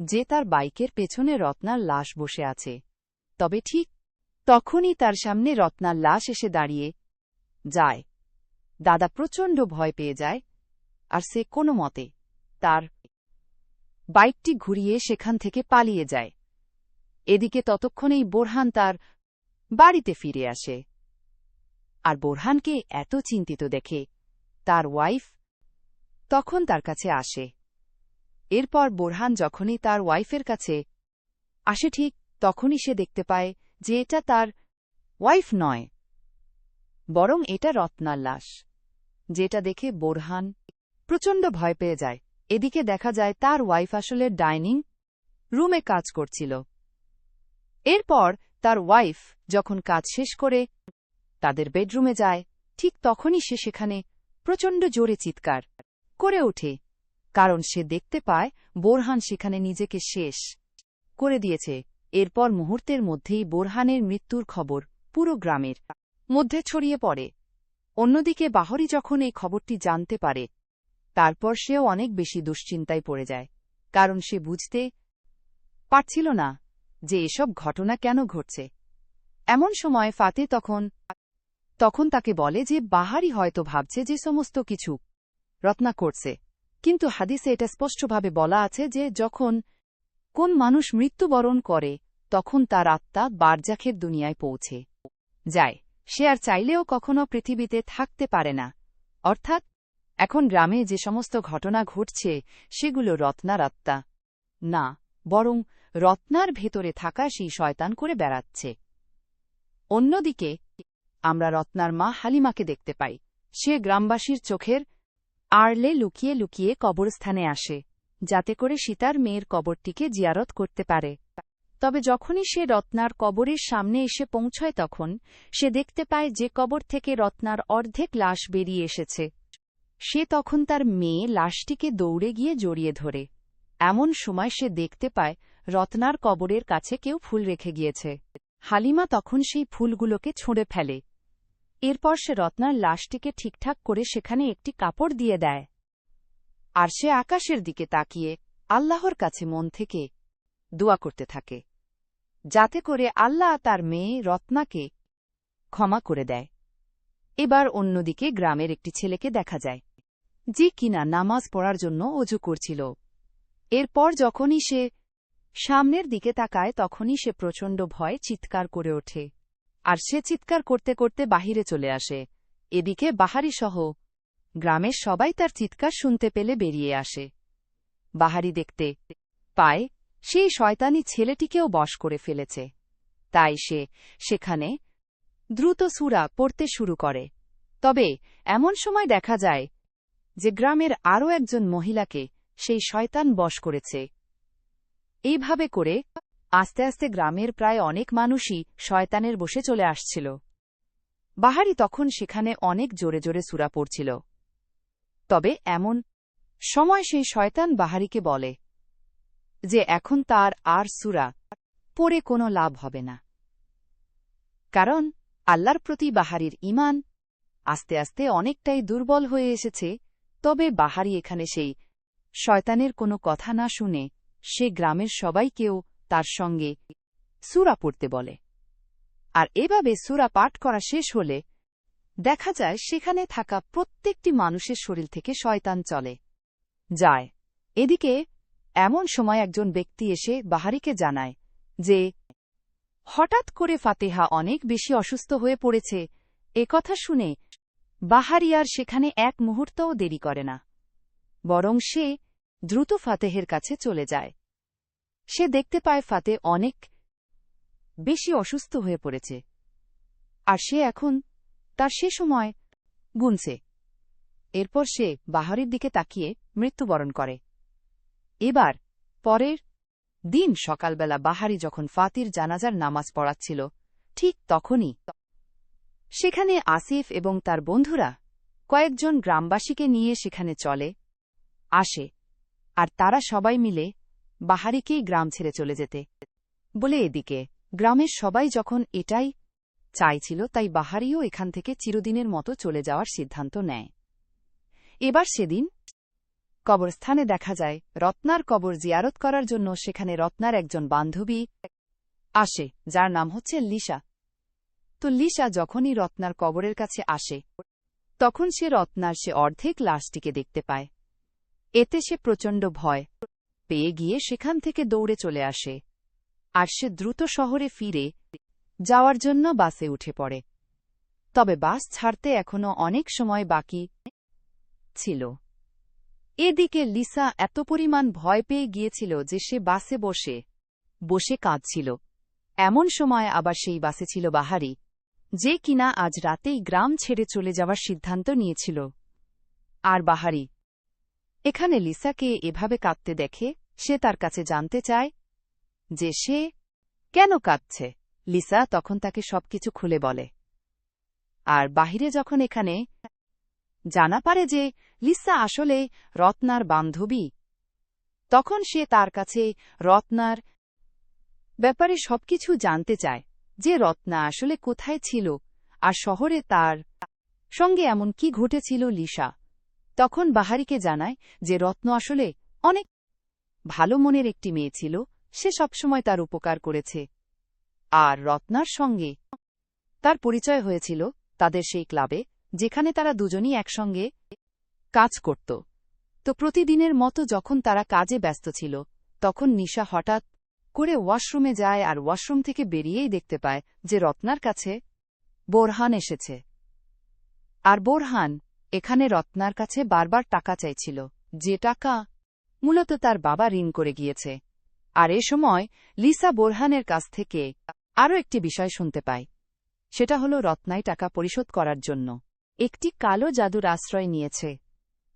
যে তার বাইকের পেছনে রত্নার লাশ বসে আছে। তবে ঠিক তখনই তার সামনে রত্নার লাশ এসে দাঁড়িয়ে যায়। দাদা প্রচণ্ড ভয় পেয়ে যায়, আর সে কোনো মতে তার বাইকটি ঘুরিয়ে সেখান থেকে পালিয়ে যায়। এদিকে ততক্ষণেই বোরহান তার বাড়িতে ফিরে আসে, আর বোরহানকে এত চিন্তিত দেখে তার ওয়াইফ তখন তার কাছে আসে। এরপর বোরহান যখনই তার ওয়াইফের কাছে আসে ঠিক তখনই সে দেখতে পায় যে এটা তার ওয়াইফ নয়, বরং এটা রত্নার লাশ, যেটা দেখে বোরহান প্রচণ্ড ভয় পেয়ে যায়। এদিকে দেখা যায় তার ওয়াইফ আসলে ডাইনিং রুমে কাজ করছিল। এরপর তার ওয়াইফ যখন কাজ শেষ করে তাদের বেডরুমে যায়, ঠিক তখনই সে সেখানে প্রচণ্ড জোরে চিৎকার করে ওঠে, কারণ সে দেখতে পায় বোরহান সেখানে নিজেকে শেষ করে দিয়েছে। এরপর মুহূর্তের মধ্যেই বোরহানের মৃত্যুর খবর পুরো গ্রামের মধ্যে ছড়িয়ে পড়ে। অন্যদিকে বাহরি যখন এই খবরটি জানতে পারে, তারপর সেও অনেক বেশি দুশ্চিন্তায় পড়ে যায়, কারণ সে বুঝতে পারছিল না যে এসব ঘটনা কেন ঘটছে। এমন সময় ফাতে তখন তাকে বলে যে বাহারি হয়তো ভাবছে যে সমস্ত কিছু রত্না করছে, কিন্তু হাদিসে এটা স্পষ্টভাবে বলা আছে যে যখন কোন মানুষ মৃত্যুবরণ করে তখন তার আত্মা বারজাখের দুনিয়ায় পৌঁছে যায়, সে আর চাইলেও কখনো পৃথিবীতে থাকতে পারে না। অর্থাৎ এখন গ্রামে যে সমস্ত ঘটনা ঘটছে সেগুলো রত্নার আত্মা না, বরং রত্নার ভেতরে থাকা সেই শয়তান করে বেড়াচ্ছে। অন্যদিকে আমরা রত্নার মা হালিমাকে দেখতে পাই। সে গ্রামবাসীর চোখের আড়লে লুকিয়ে লুকিয়ে কবরস্থানে আসে, যাতে করে সীতার মেয়ের কবরটিকে জিয়ারত করতে পারে। তবে যখনই সে রত্নার কবরের সামনে এসে পৌঁছয় তখন সে দেখতে পায় যে কবর থেকে রত্নার অর্ধেক লাশ বেরিয়ে এসেছে। সে তখন তার মেয়ে লাশটিকে দৌড়ে গিয়ে জড়িয়ে ধরে। এমন সময় সে দেখতে পায় রত্নার কবরের কাছে কেউ ফুল রেখে গিয়েছে। হালিমা তখন সেই ফুলগুলোকে ছুঁড়ে ফেলে। এরপর সে রত্নার লাশটিকে ঠিকঠাক করে সেখানে একটি কাপড় দিয়ে দেয়, আর সে আকাশের দিকে তাকিয়ে আল্লাহর কাছে মন থেকে দোয়া করতে থাকে, যাতে করে আল্লাহ তার মেয়ে রত্নাকে ক্ষমা করে দেয়। এবার অন্যদিকে গ্রামের একটি ছেলেকে দেখা যায়, যে কিনা নামাজ পড়ার জন্য অজু করছিল। এরপর যখনই সে সামনের দিকে তাকায় তখনই সে প্রচণ্ড ভয়ে চিৎকার করে ওঠে, আর সে চিৎকার করতে করতে বাহিরে চলে আসে। এদিকে বাহারি সহ গ্রামের সবাই তার চিৎকার শুনতে পেলে বেরিয়ে আসে। বাহারি দেখতে পায় সেই শয়তানি ছেলেটিকেও বশ করে ফেলেছে, তাই সে সেখানে দ্রুত সূরা পড়তে শুরু করে। তবে এমন সময় দেখা যায় যে গ্রামের আরও একজন মহিলাকে সেই শয়তান বশ করেছে। এইভাবে করে আস্তে আস্তে গ্রামের প্রায় অনেক মানুষই শয়তানের বশে চলে আসছিল। বাহারি তখন সেখানে অনেক জোরে জোরে সূরা পড়ছিল। তবে এমন সময় সেই শয়তান বাহারিকে বলে যে এখন তার আর সূরা পড়ে কোনো লাভ হবে না, কারণ আল্লাহর প্রতি বাহারির ঈমান আস্তে আস্তে অনেকটাই দুর্বল হয়ে এসেছে। তবে বাহারি এখানে সেই শয়তানের কোনো কথা না শুনে সে গ্রামের সবাইকেও তার সঙ্গে সূরা পড়তে বলে। আর এভাবে সূরা পাঠ করা শেষ হলে দেখা যায় সেখানে থাকা প্রত্যেকটি মানুষের শরীর থেকে শয়তান চলে যায়। এদিকে এমন সময় একজন ব্যক্তি এসে বাহারিকে জানায় যে হঠাৎ করে ফাতেহা অনেক বেশি অসুস্থ হয়ে পড়েছে। কথা শুনে বাহারি আর সেখানে এক মুহূর্তও দেরি করে না, বরং সে দ্রুত ফাতেহের কাছে চলে যায়। সে দেখতে পায় ফাতে অনেক বেশি অসুস্থ হয়ে পড়েছে, আর সে এখন তার সে সময় গুনছে। এরপর সে বাহারির দিকে তাকিয়ে মৃত্যুবরণ করে। এবার পরের দিন সকালবেলা বাহারি যখন ফাতির জানাজার নামাজ পড়াচ্ছিল, ঠিক তখনই সেখানে আসিফ এবং তার বন্ধুরা কয়েকজন গ্রামবাসীকে নিয়ে সেখানে চলে আসে, আর তারা সবাই মিলে বাহারিকেই গ্রাম ছেড়ে চলে যেতে বলে। এদিকে গ্রামের সবাই যখন এটাই চাইছিল, তাই বাহারিও এখান থেকে চিরদিনের মতো চলে যাওয়ার সিদ্ধান্ত নেয়। এবার সেদিন কবরস্থানে দেখা যায় রত্নার কবর জিয়ারত করার জন্য সেখানে রত্নার একজন বান্ধবী আসে, যার নাম হচ্ছে লিসা। তো লিসা যখনই রত্নার কবরের কাছে আসে, তখন সে রত্নার সে অর্ধেক লাশটিকে দেখতে পায়। এতে সে প্রচণ্ড ভয় পেয়ে গিয়ে সেখান থেকে দৌড়ে চলে আসে, আর সে দ্রুত শহরে ফিরে যাওয়ার জন্য বাসে উঠে পড়ে। তবে বাস ছাড়তে এখনও অনেক সময় বাকি ছিল। এদিকে লিসা এত পরিমাণ ভয় পেয়ে গিয়েছিল যে সে বাসে বসে বসে কাঁদছিল। এমন সময় আবার সেই বাসে ছিল বাহারি, যে কিনা আজ রাতেই গ্রাম ছেড়ে চলে যাওয়ার সিদ্ধান্ত নিয়েছিল। আর বাহারি এখানে লিসাকে এভাবে কাঁদতে দেখে সে তার কাছে জানতে চায় যে সে কেন কাঁদছে। লিসা তখন তাকে সবকিছু খুলে বলে। আর বাহিরে যখন এখানে জানা পারে যে লিসা আসলে রত্নার বান্ধবী, তখন সে তার কাছে রত্নার ব্যাপারে সবকিছু জানতে চায়, যে রত্না আসলে কোথায় ছিল আর শহরে তার সঙ্গে এমন কি ঘটেছিল। লিসা তখন বাহারিকে জানায় যে রত্ন আসলে অনেক ভালো মনের একটি মেয়ে ছিল, সে সবসময় তার উপকার করেছে। আর রত্নার সঙ্গে তার পরিচয় হয়েছিল তাদের সেই ক্লাবে, যেখানে তারা দুজনই একসঙ্গে কাজ করত। তো প্রতিদিনের মতো যখন তারা কাজে ব্যস্ত ছিল, তখন নিশা হঠাৎ করে ওয়াশরুমে যায়, আর ওয়াশরুম থেকে বেরিয়েই দেখতে পায় যে রত্নার কাছে বোরহান এসেছে। আর বোরহান এখানে রত্নার কাছে বারবার টাকা চাইছিল, যে টাকা মূলত তার বাবা ঋণ করে গিয়েছে। আর এ সময় লিসা বোরহানের কাছ থেকে আরও একটি বিষয় শুনতে পায়, সেটা হল রত্নাই টাকা পরিশোধ করার জন্য একটি কালো জাদুর আশ্রয় নিয়েছে।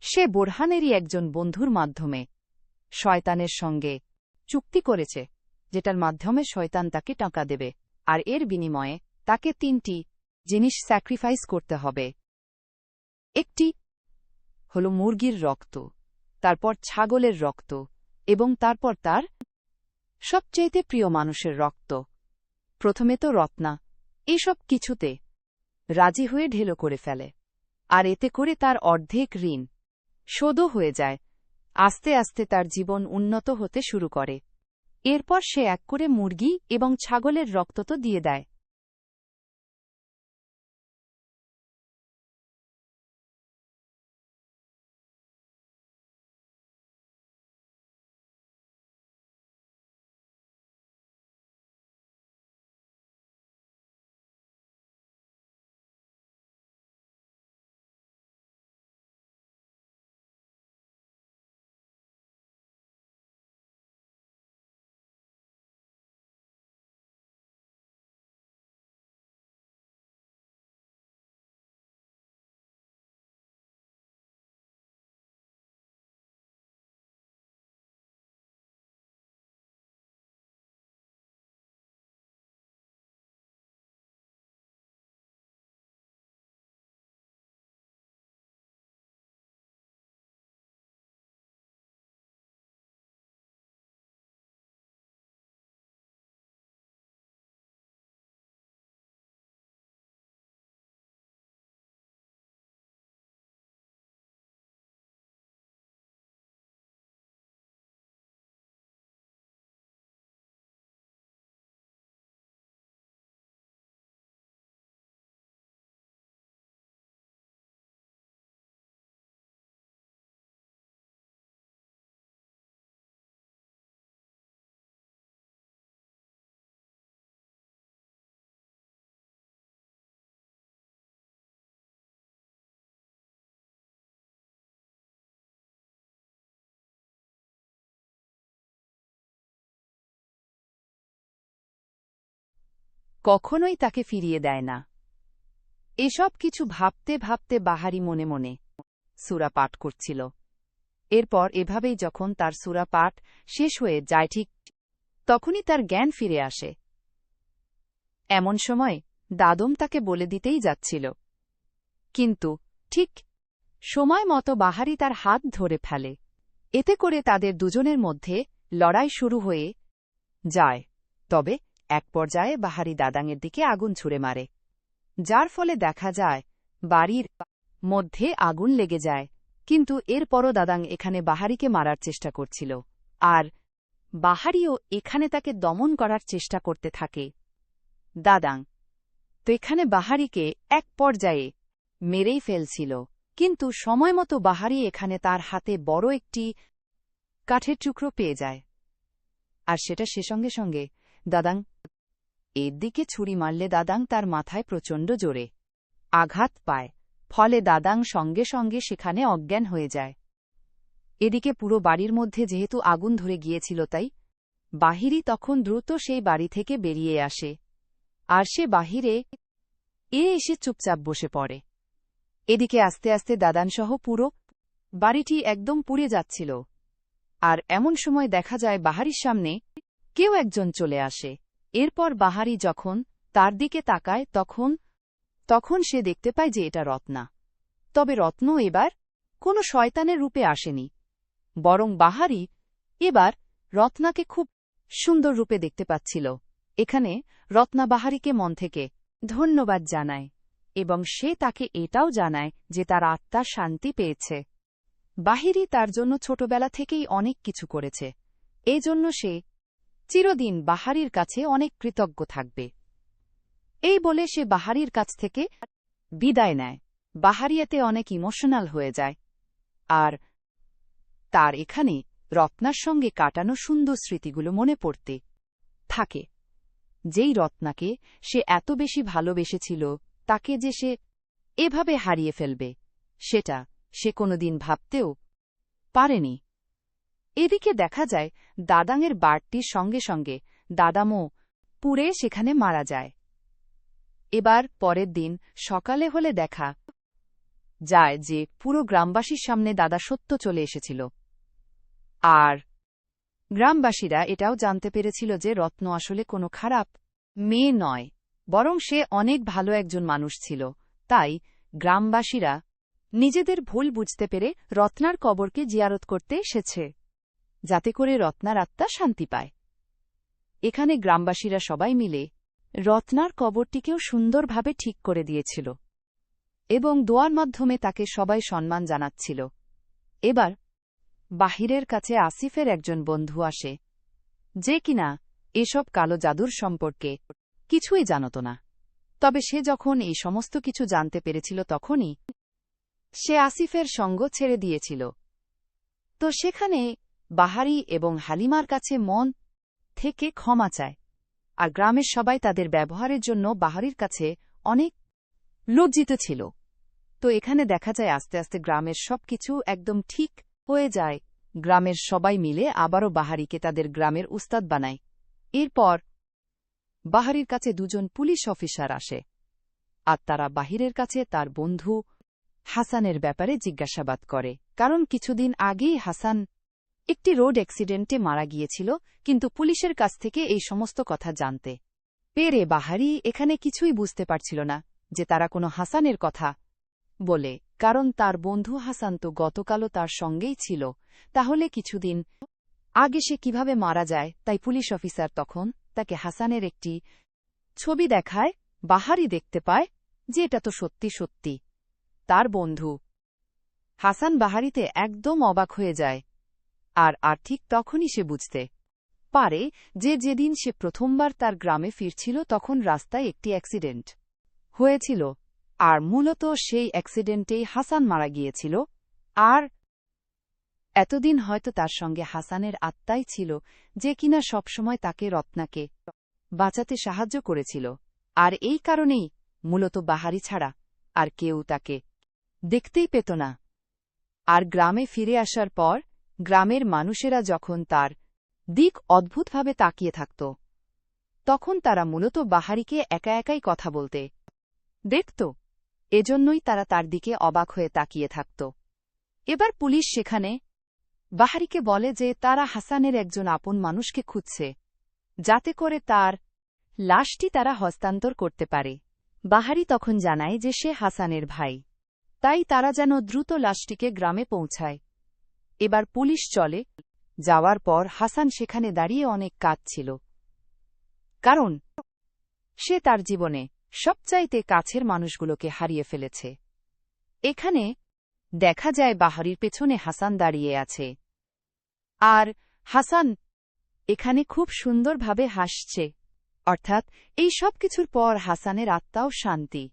সে বোরহানেরই একজন বন্ধুর মাধ্যমে শয়তানের সঙ্গে চুক্তি করেছে, যেটার মাধ্যমে শয়তান তাকে টাকা দেবে, আর এর বিনিময়ে তাকে 3টি জিনিস স্যাক্রিফাইস করতে হবে। একটি হল মুরগির রক্ত, তারপর ছাগলের রক্ত, এবং তারপর তার সবচেয়ে প্রিয় মানুষের রক্ত। প্রথমে তো রত্না এসব কিছুতে রাজি হয়ে ঢেলো করে ফেলে, আর এতে করে তার অর্ধেক ঋণ শোধও হয়ে যায়। আস্তে আস্তে তার জীবন উন্নত হতে শুরু করে। এরপর সে এক করে মুরগি এবং ছাগলের রক্ত তো দিয়ে দেয়। কখনোই তাকে ফিরিয়ে দেয় না। এসব কিছু ভাবতে ভাবতে বাহারি মনে মনে সূরা পাঠ করছিল। এরপর এভাবেই যখন তার সূরা পাঠ শেষ হয়ে যায় ঠিক তখনই তার জ্ঞান ফিরে আসে। এমন সময় দাদম তাকে বলে দিতেই যাচ্ছিল, কিন্তু ঠিক সময় মতো বাহারি তার হাত ধরে ফেলে। এতে করে তাদের দুজনের মধ্যে লড়াই শুরু হয়ে যায়। তবে এক পর্যায়ে বাহারি দাদাংয়ের দিকে আগুন ছুড়ে মারে, যার ফলে দেখা যায় বাড়ির মধ্যে আগুন লেগে যায়। কিন্তু এরপরও দাদাং এখানে বাহারিকে মারার চেষ্টা করছিল, আর বাহারিও এখানে তাকে দমন করার চেষ্টা করতে থাকে। দাদাং তো এখানে বাহারিকে এক পর্যায়ে মেরেই ফেলছিল, কিন্তু সময়মতো বাহারি এখানে তার হাতে বড় একটি কাঠের টুকরো পেয়ে যায়, আর সেটা সে সঙ্গে সঙ্গে দাদাং এর দিকে ছুরি মারলে দাদাং তার মাথায় প্রচণ্ড জোরে আঘাত পায়, ফলে দাদাং সঙ্গে সঙ্গে সেখানে অজ্ঞান হয়ে যায়। এদিকে পুরো বাড়ির মধ্যে যেহেতু আগুন ধরে গিয়েছিল, তাই বাহিরি তখন দ্রুত সেই বাড়ি থেকে বেরিয়ে আসে, আর সে বাহিরে এসে চুপচাপ বসে পড়ে। এদিকে আস্তে আস্তে দাদানসহ পুরো বাড়িটি একদম পুড়ে যাচ্ছিল, আর এমন সময় দেখা যায় বাহারির সামনে কেউ একজন চলে আসে। এরপর বাহারি যখন তার দিকে তাকায় তখন সে দেখতে পায় যে এটা রত্না। তবে রত্ন এবার কোনো শয়তানের রূপে আসেনি, বরং বাহারি এবার রত্নাকে খুব সুন্দর রূপে দেখতে পাচ্ছিল। এখানে রত্না বাহারিকে মন থেকে ধন্যবাদ জানায়, এবং সে তাকে এটাও জানায় যে তার আত্মা শান্তি পেয়েছে। বাহিরি তার জন্য ছোটবেলা থেকেই অনেক কিছু করেছে, এজন্য সে চিরদিন বাহারির কাছে অনেক কৃতজ্ঞ থাকবে। এই বলে সে বাহারির কাছ থেকে বিদায় নেয়। বাহারি এতে অনেক ইমোশনাল হয়ে যায়, আর তার এখানে রত্নার সঙ্গে কাটানো সুন্দর স্মৃতিগুলো মনে পড়তে থাকে। যেই রত্নাকে সে এত বেশি ভালোবেসেছিল, তাকে যে সে এভাবে হারিয়ে ফেলবে সেটা সে কোনোদিন ভাবতেও পারেনি। এদিকে দেখা যায় দাদাংয়ের বাড়টির সঙ্গে সঙ্গে দাদামও পুড়ে সেখানে মারা যায়। এবার পরের দিন সকালে হলে দেখা যায় যে পুরো গ্রামবাসীর সামনে দাদা সত্য চলে এসেছিল, আর গ্রামবাসীরা এটাও জানতে পেরেছিল যে রত্ন আসলে কোনো খারাপ মেয়ে নয়, বরং সে অনেক ভালো একজন মানুষ ছিল। তাই গ্রামবাসীরা নিজেদের ভুল বুঝতে পেরে রত্নার কবরকে জিয়ারত করতে এসেছে, যাতে করে রত্নার আত্মা শান্তি পায়। এখানে গ্রামবাসীরা সবাই মিলে রত্নার কবরটিকেও সুন্দরভাবে ঠিক করে দিয়েছিল, এবং দোয়ার মাধ্যমে তাকে সবাই সম্মান জানাচ্ছিল। এবার বাহিরের কাছে আসিফের একজন বন্ধু আসে, যে কিনা এসব কালো জাদুর সম্পর্কে কিছুই জানত না। তবে সে যখন এই সমস্ত কিছু জানতে পেরেছিল তখনই সে আসিফের সঙ্গ ছেড়ে দিয়েছিল। তো সেখানে বাহারি এবং হালিমার কাছে মন থেকে ক্ষমা চায়, আর গ্রামের সবাই তাদের ব্যবহারের জন্য বাহারির কাছে অনেক লজ্জিত ছিল। তো এখানে দেখা যায় আস্তে আস্তে গ্রামের সবকিছু একদম ঠিক হয়ে যায়। গ্রামের সবাই মিলে আবারও বাহারিকে তাদের গ্রামের উস্তাদ বানায়। এরপর বাহারির কাছে দুজন পুলিশ অফিসার আসে, আর তারা বাহিরের কাছে তার বন্ধু হাসানের ব্যাপারে জিজ্ঞাসাবাদ করে, কারণ কিছুদিন আগেই হাসান একটি রোড অ্যাক্সিডেন্টে মারা গিয়েছিল। কিন্তু পুলিশের কাছ থেকে এই সমস্ত কথা জানতে পেরে বাহারি এখানে কিছুই বুঝতে পারছিল না যে তারা কোনো হাসানের কথা বলে, কারণ তার বন্ধু হাসান তো গতকালও তার সঙ্গেই ছিল, তাহলে কিছুদিন আগে সে কিভাবে মারা যায়। তাই পুলিশ অফিসার তখন তাকে হাসানের একটি ছবি দেখায়। বাহারি দেখতে পায় যে এটা তো সত্যি সত্যি তার বন্ধু হাসান। বাহারিতে একদম অবাক হয়ে যায়, আর ঠিক তখনই সে বুঝতে পারে যে যেদিন সে প্রথমবার তার গ্রামে ফিরছিল তখন রাস্তায় একটি অ্যাক্সিডেন্ট হয়েছিল, আর মূলত সেই অ্যাক্সিডেন্টেই হাসান মারা গিয়েছিল। আর এতদিন হয়তো তার সঙ্গে হাসানের আত্মাই ছিল, যে কিনা সবসময় তাকে রত্নাকে বাঁচাতে সাহায্য করেছিল। আর এই কারণেই মূলত বাহারি ছাড়া আর কেউ তাকে দেখতেই পেত না। আর গ্রামে ফিরে আসার পর গ্রামের মানুষেরা যখন তার দিক অদ্ভুতভাবে তাকিয়ে থাকত, তখন তারা মূলত বাহারিকে একা একাই কথা বলতে দেখত, এজন্যই তারা তার দিকে অবাক হয়ে তাকিয়ে থাকত। এবার পুলিশ সেখানে বাহারিকে বলে যে তারা হাসানের একজন আপন মানুষকে খুঁজছে, যাতে করে তার লাশটি তারা হস্তান্তর করতে পারে। বাহারি তখন জানায় যে সে হাসানের ভাই, তাই তারা যেন দ্রুত লাশটিকে গ্রামে পৌঁছায়। এবার পুলিশ চলে যাওয়ার পর হাসান সেখানে দাঁড়িয়ে অনেক কাঁদছিল, কারণ সে তার জীবনে সবচাইতে কাছের মানুষগুলোকে হারিয়ে ফেলেছে। এখানে দেখা যায় বাহারির পেছনে হাসান দাঁড়িয়ে আছে, আর হাসান এখানে খুব সুন্দরভাবে হাসছে, অর্থাৎ এই সব কিছুর পর হাসানের আত্মাও শান্তি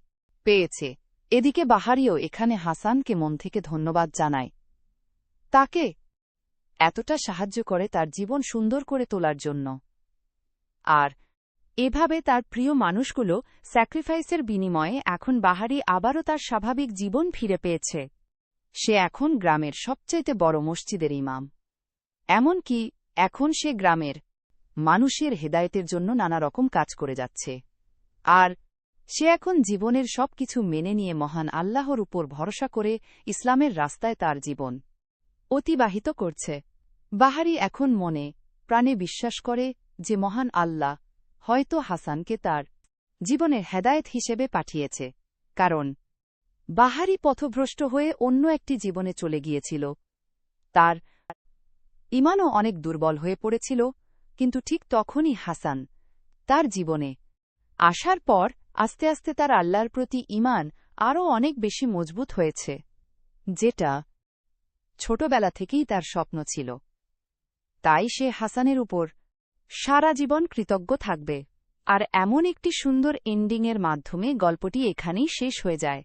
পেয়েছে। এদিকে বাহারিও এখানে হাসানকে মন থেকে ধন্যবাদ জানায়, তাকে এতটা সাহায্য করে তার জীবন সুন্দর করে তোলার জন্য। আর এভাবে তার প্রিয় মানুষগুলো স্যাক্রিফাইসের বিনিময়ে এখন বাহারি আবারও তার স্বাভাবিক জীবন ফিরে পেয়েছে। সে এখন গ্রামের সবচাইতে বড় মসজিদের ইমাম, এমনকি এখন সে গ্রামের মানুষের হেদায়েতের জন্য নানা রকম কাজ করে যাচ্ছে। আর সে এখন জীবনের সবকিছু মেনে নিয়ে মহান আল্লাহর উপর ভরসা করে ইসলামের রাস্তায় তার জীবন অতিবাহিত করছে। বাহারি এখন মনে প্রাণে বিশ্বাস করে যে মহান আল্লাহ হয়তো হাসানকে তার জীবনের হেদায়েত হিসেবে পাঠিয়েছে, কারণ বাহারি পথভ্রষ্ট হয়ে অন্য একটি জীবনে চলে গিয়েছিল। তার ঈমানও অনেক দুর্বল হয়ে পড়েছিল, কিন্তু ঠিক তখনই হাসান তার জীবনে আসার পর আস্তে আস্তে তার আল্লাহর প্রতি ঈমান আরও অনেক বেশি মজবুত হয়েছে, যেটা ছোটবেলা থেকেই তার স্বপ্ন ছিল। তাই সে হাসানের উপর সারা জীবন কৃতজ্ঞ থাকবে। আর এমন একটি সুন্দর এন্ডিংয়ের মাধ্যমে গল্পটি এখানেই শেষ হয়ে যায়।